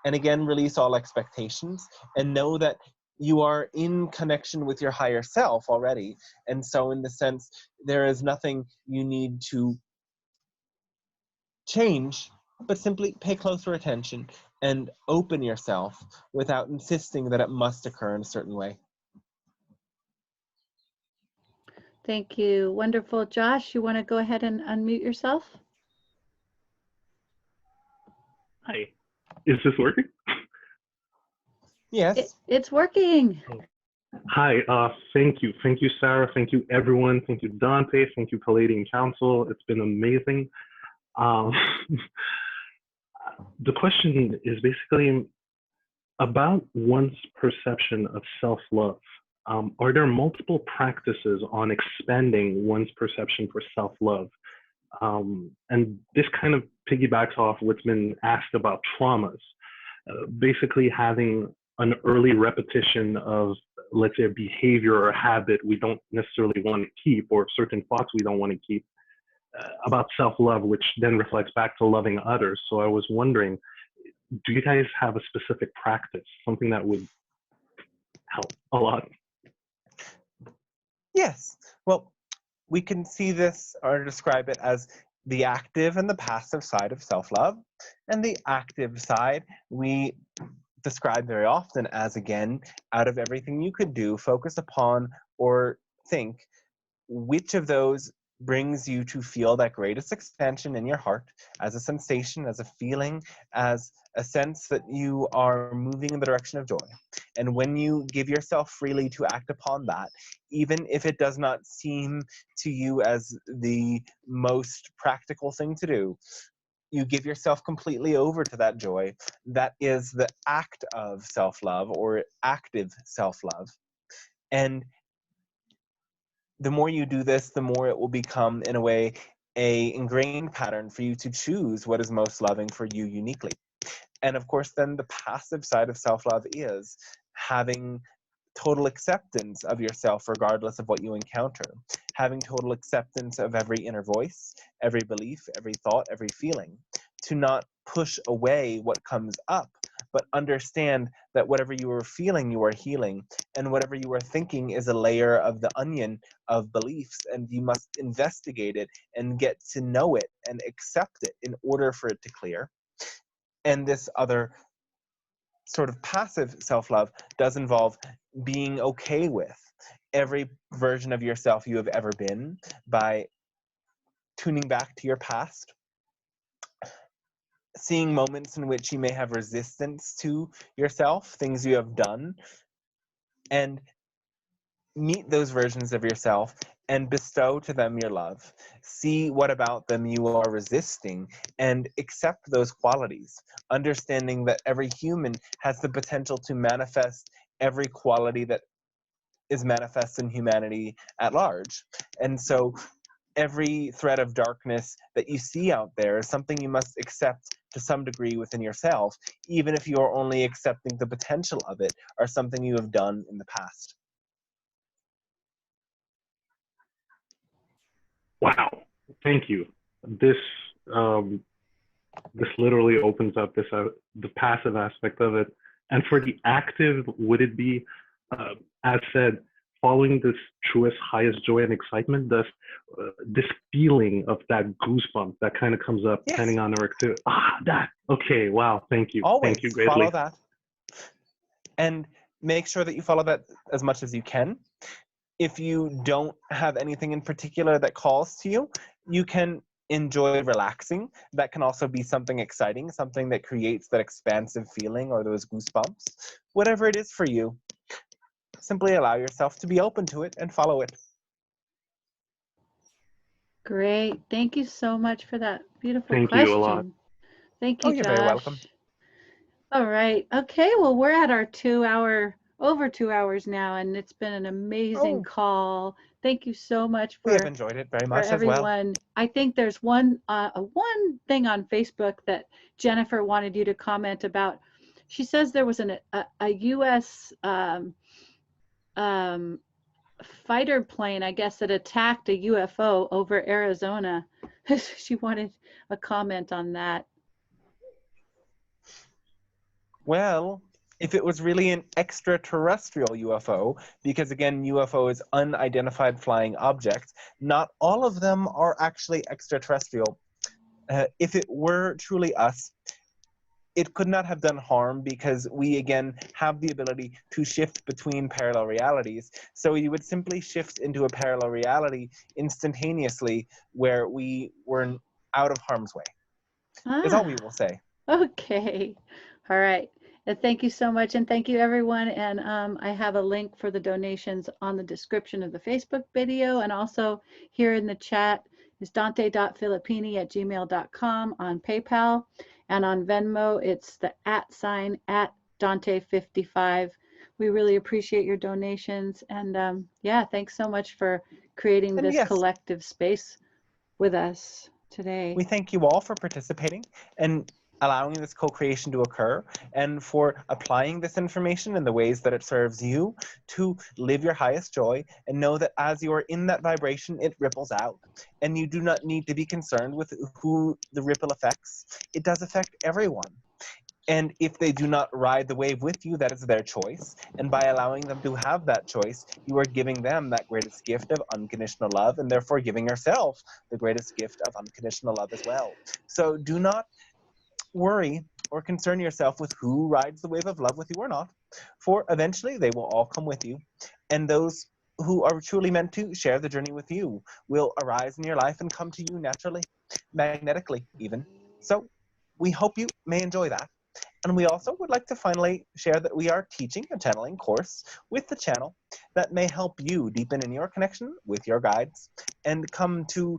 and again, release all expectations, and know that you are in connection with your higher self already, and so in the sense, there is nothing you need to change, but simply pay closer attention and open yourself without insisting that it must occur in a certain way. Thank you. Wonderful. Josh, you want to go ahead and unmute yourself? Hi. Is this working? Yes. It's working. Hi. Thank you. Thank you, Sarah. Thank you, everyone. Thank you, Dante. Thank you, Pleiadian Council. It's been amazing. The question is basically about one's perception of self-love. Are there multiple practices on expanding one's perception for self-love? And this kind of piggybacks off what's been asked about traumas. Basically having an early repetition of, let's say, a behavior or a habit we don't necessarily want to keep, or certain thoughts we don't want to keep, about self-love, which then reflects back to loving others. So I was wondering, do you guys have a specific practice, something that would help a lot? Yes. Well, we can see this or describe it as the active and the passive side of self-love. And the active side we describe very often as, again, out of everything you could do, focus upon or think which of those brings you to feel that greatest expansion in your heart, as a sensation, as a feeling, as a sense that you are moving in the direction of joy. And when you give yourself freely to act upon that, even if it does not seem to you as the most practical thing to do, you give yourself completely over to that joy. That is the act of self-love, or active self-love. And the more you do this, the more it will become, in a way, a ingrained pattern for you to choose what is most loving for you uniquely. And of course, then the passive side of self-love is having total acceptance of yourself regardless of what you encounter, having total acceptance of every inner voice, every belief, every thought, every feeling, to not push away what comes up, but understand that whatever you are feeling, you are healing, and whatever you are thinking is a layer of the onion of beliefs, and you must investigate it and get to know it and accept it in order for it to clear. And this other sort of passive self-love does involve being okay with every version of yourself you have ever been by tuning back to your past, seeing moments in which you may have resistance to yourself, things you have done, and meet those versions of yourself and bestow to them your love. See what about them you are resisting and accept those qualities, understanding that every human has the potential to manifest every quality that is manifest in humanity at large. And so every thread of darkness that you see out there is something you must accept to some degree within yourself, even if you are only accepting the potential of it or something you have done in the past. Wow, thank you. This this literally opens up this the passive aspect of it. And for the active, would it be, as said, following this truest, highest joy and excitement, this feeling of that goosebump that kind of comes up, Yes. depending on the activity? That. Okay, wow, thank you. Always thank you greatly. follow that. And make sure that you follow that as much as you can. If you don't have anything in particular that calls to you, you can enjoy relaxing. That can also be something exciting, something that creates that expansive feeling or those goosebumps. Whatever it is for you, simply allow yourself to be open to it and follow it. Great. Thank you so much for that beautiful Thank question. you a lot. Thank you, Oh, you're Josh. very welcome. All right. Okay. Well, we're at our over 2 hours now, and it's been an amazing call. Thank you so much We have enjoyed it very much as well. everyone. I think there's one thing on Facebook that Jennifer wanted you to comment about. She says there was a U.S. Fighter plane, I guess, that attacked a UFO over Arizona. She wanted a comment on that. Well, if it was really an extraterrestrial UFO, because again, UFO is unidentified flying objects, not all of them are actually extraterrestrial. If it were truly us, it could not have done harm because we, again, have the ability to shift between parallel realities. So you would simply shift into a parallel reality instantaneously where we were out of harm's way, is all we will say. Okay. All right. And thank you so much. And thank you, everyone. And I have a link for the donations on the description of the Facebook video. And also here in the chat is dante.filippini@gmail.com on PayPal. And on Venmo, it's the @ Dante55. We really appreciate your donations. And yeah, thanks so much for creating And this yes, collective space with us today. we thank you all for participating and allowing this co-creation to occur, and for applying this information in the ways that it serves you to live your highest joy, and know that as you are in that vibration, it ripples out. And you do not need to be concerned with who the ripple affects. It does affect everyone. And if they do not ride the wave with you, that is their choice. And by allowing them to have that choice, you are giving them that greatest gift of unconditional love, and therefore giving yourself the greatest gift of unconditional love as well. So do not worry or concern yourself with who rides the wave of love with you or not, for eventually they will all come with you. And those who are truly meant to share the journey with you will arise in your life and come to you naturally, magnetically even. So we hope you may enjoy that. And we also would like to finally share that we are teaching a channeling course with the channel that may help you deepen in your connection with your guides and come to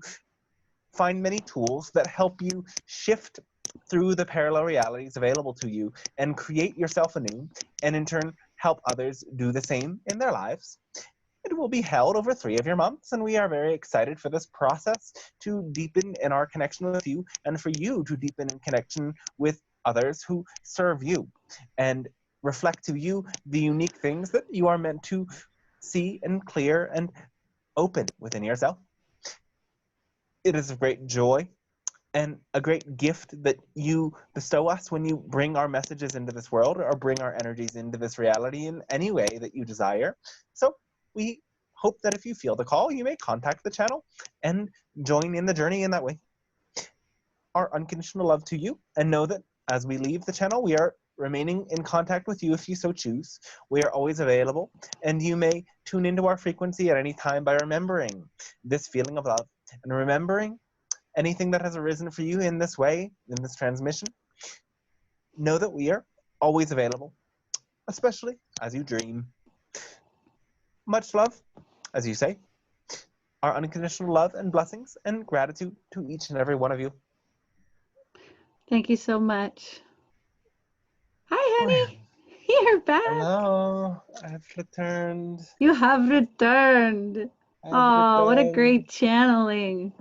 find many tools that help you shift through the parallel realities available to you and create yourself anew, and in turn help others do the same in their lives. It will be held over 3 of your months, and we are very excited for this process to deepen in our connection with you, and for you to deepen in connection with others who serve you and reflect to you the unique things that you are meant to see and clear and open within yourself. It is a great joy and a great gift that you bestow us when you bring our messages into this world or bring our energies into this reality in any way that you desire. So we hope that if you feel the call, you may contact the channel and join in the journey in that way. Our unconditional love to you, and know that as we leave the channel, we are remaining in contact with you if you so choose. We are always available, and you may tune into our frequency at any time by remembering this feeling of love and remembering anything that has arisen for you in this way, in this transmission. Know that we are always available, especially as you dream. Much love, as you say, our unconditional love and blessings and gratitude to each and every one of you. Thank you so much. Hi, honey. You're back. Hello. I have returned. You have returned. Oh, what a great channeling.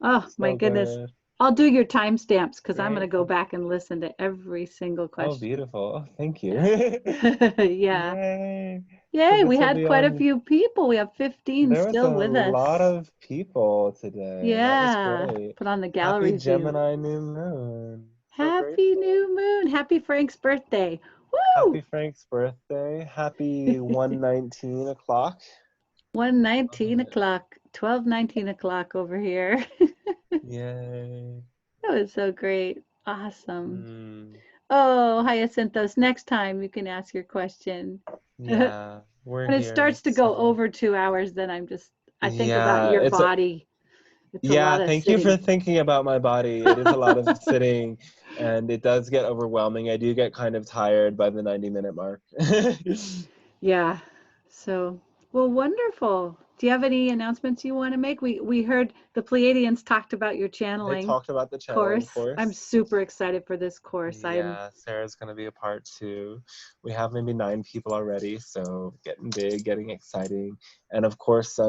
Oh, my goodness. Good. I'll do your timestamps because I'm going to Great. go back and listen to every single Oh, question. beautiful. Oh, thank you. Yeah. Yay. Yay, So we this will had be quite a on- few people. We have 15 There was a still with us. lot of people today. Yeah. That was great. Put on the gallery Happy view. Gemini new moon. So Happy grateful. new moon. Happy Frank's birthday. Woo! Happy Frank's birthday. Happy 1:19 o'clock. 1:19 o'clock. 12:19 o'clock over here. Yay. That was so great. Awesome. Mm, Oh, Hyacinthos, next time you can ask your question. yeah, we're When it here. starts to go So, over 2 hours, then I think about yeah, your it's a, body. It's a yeah, lot of thank you for sitting. thinking about my body. It is a lot of sitting, and it does get overwhelming. I do get kind of tired by the 90-minute mark. Yeah. So, well, wonderful. Do you have any announcements you want to make? We heard the Pleiadians talked about your They channeling talked about the channeling course. I'm super excited for this course. Yeah, Sarah's going to be a part too. We have maybe 9 people already, so getting big, getting exciting. And of course,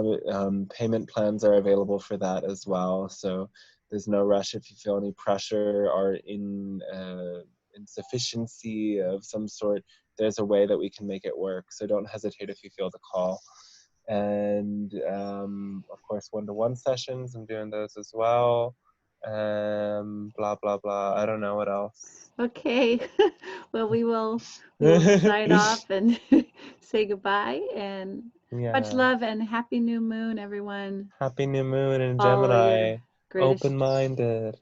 payment plans are available for that as well. So there's no rush if you feel any pressure or insufficiency of some sort. There's a way that we can make it work. So don't hesitate if you feel the call. And of course, one-to-one sessions, I'm doing those as well. Blah blah blah. I don't know what else. Okay. Well, we will sign off and say goodbye, and much Yeah. love and happy new moon, everyone. Happy new moon in All of your Gemini. greatest Open-minded.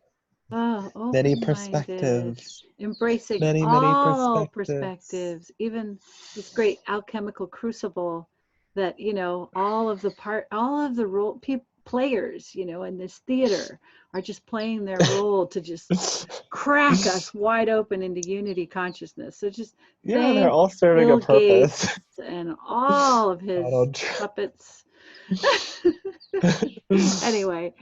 Oh, Many open-minded, perspectives. embracing Many all perspectives. perspectives, even this great alchemical crucible that, all of the role players, in this theater are just playing their role to just crack us wide open into unity consciousness. So just Yeah, they're thank all serving Bill a purpose. Gates and all of his Donald Trump. puppets. Anyway,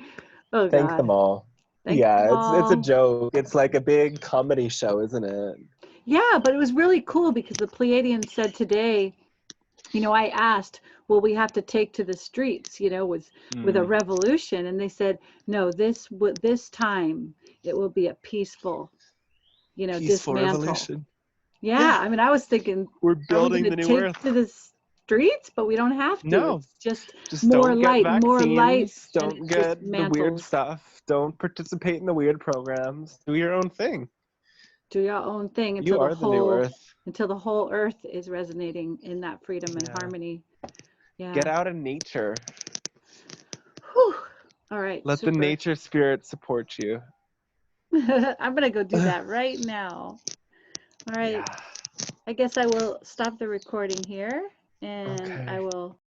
oh Thank God. them all. Thank Yeah, them it's a all. joke. It's like a big comedy show, isn't it? Yeah, but it was really cool because the Pleiadians said today, I asked, will we have to take to the streets, with a revolution? And they said, no, this time it will be a peaceful, Peaceful dismantle. revolution. Yeah, I mean, I was thinking, We're are we building going the to new take Earth. to the streets? But we don't have to. No. It's just more don't light, get more light, vaccines. and Don't it get the weird dismantles. stuff. Don't participate in the weird programs. Do your own thing. Do your own thing You until are the new Earth. until the whole Earth is resonating in that freedom and harmony. Yeah. Get out in nature. Whew. All right. Let the nature spirit support you. I'm gonna go do that right now. All right. Yeah. I guess I will stop the recording here, and Okay. I will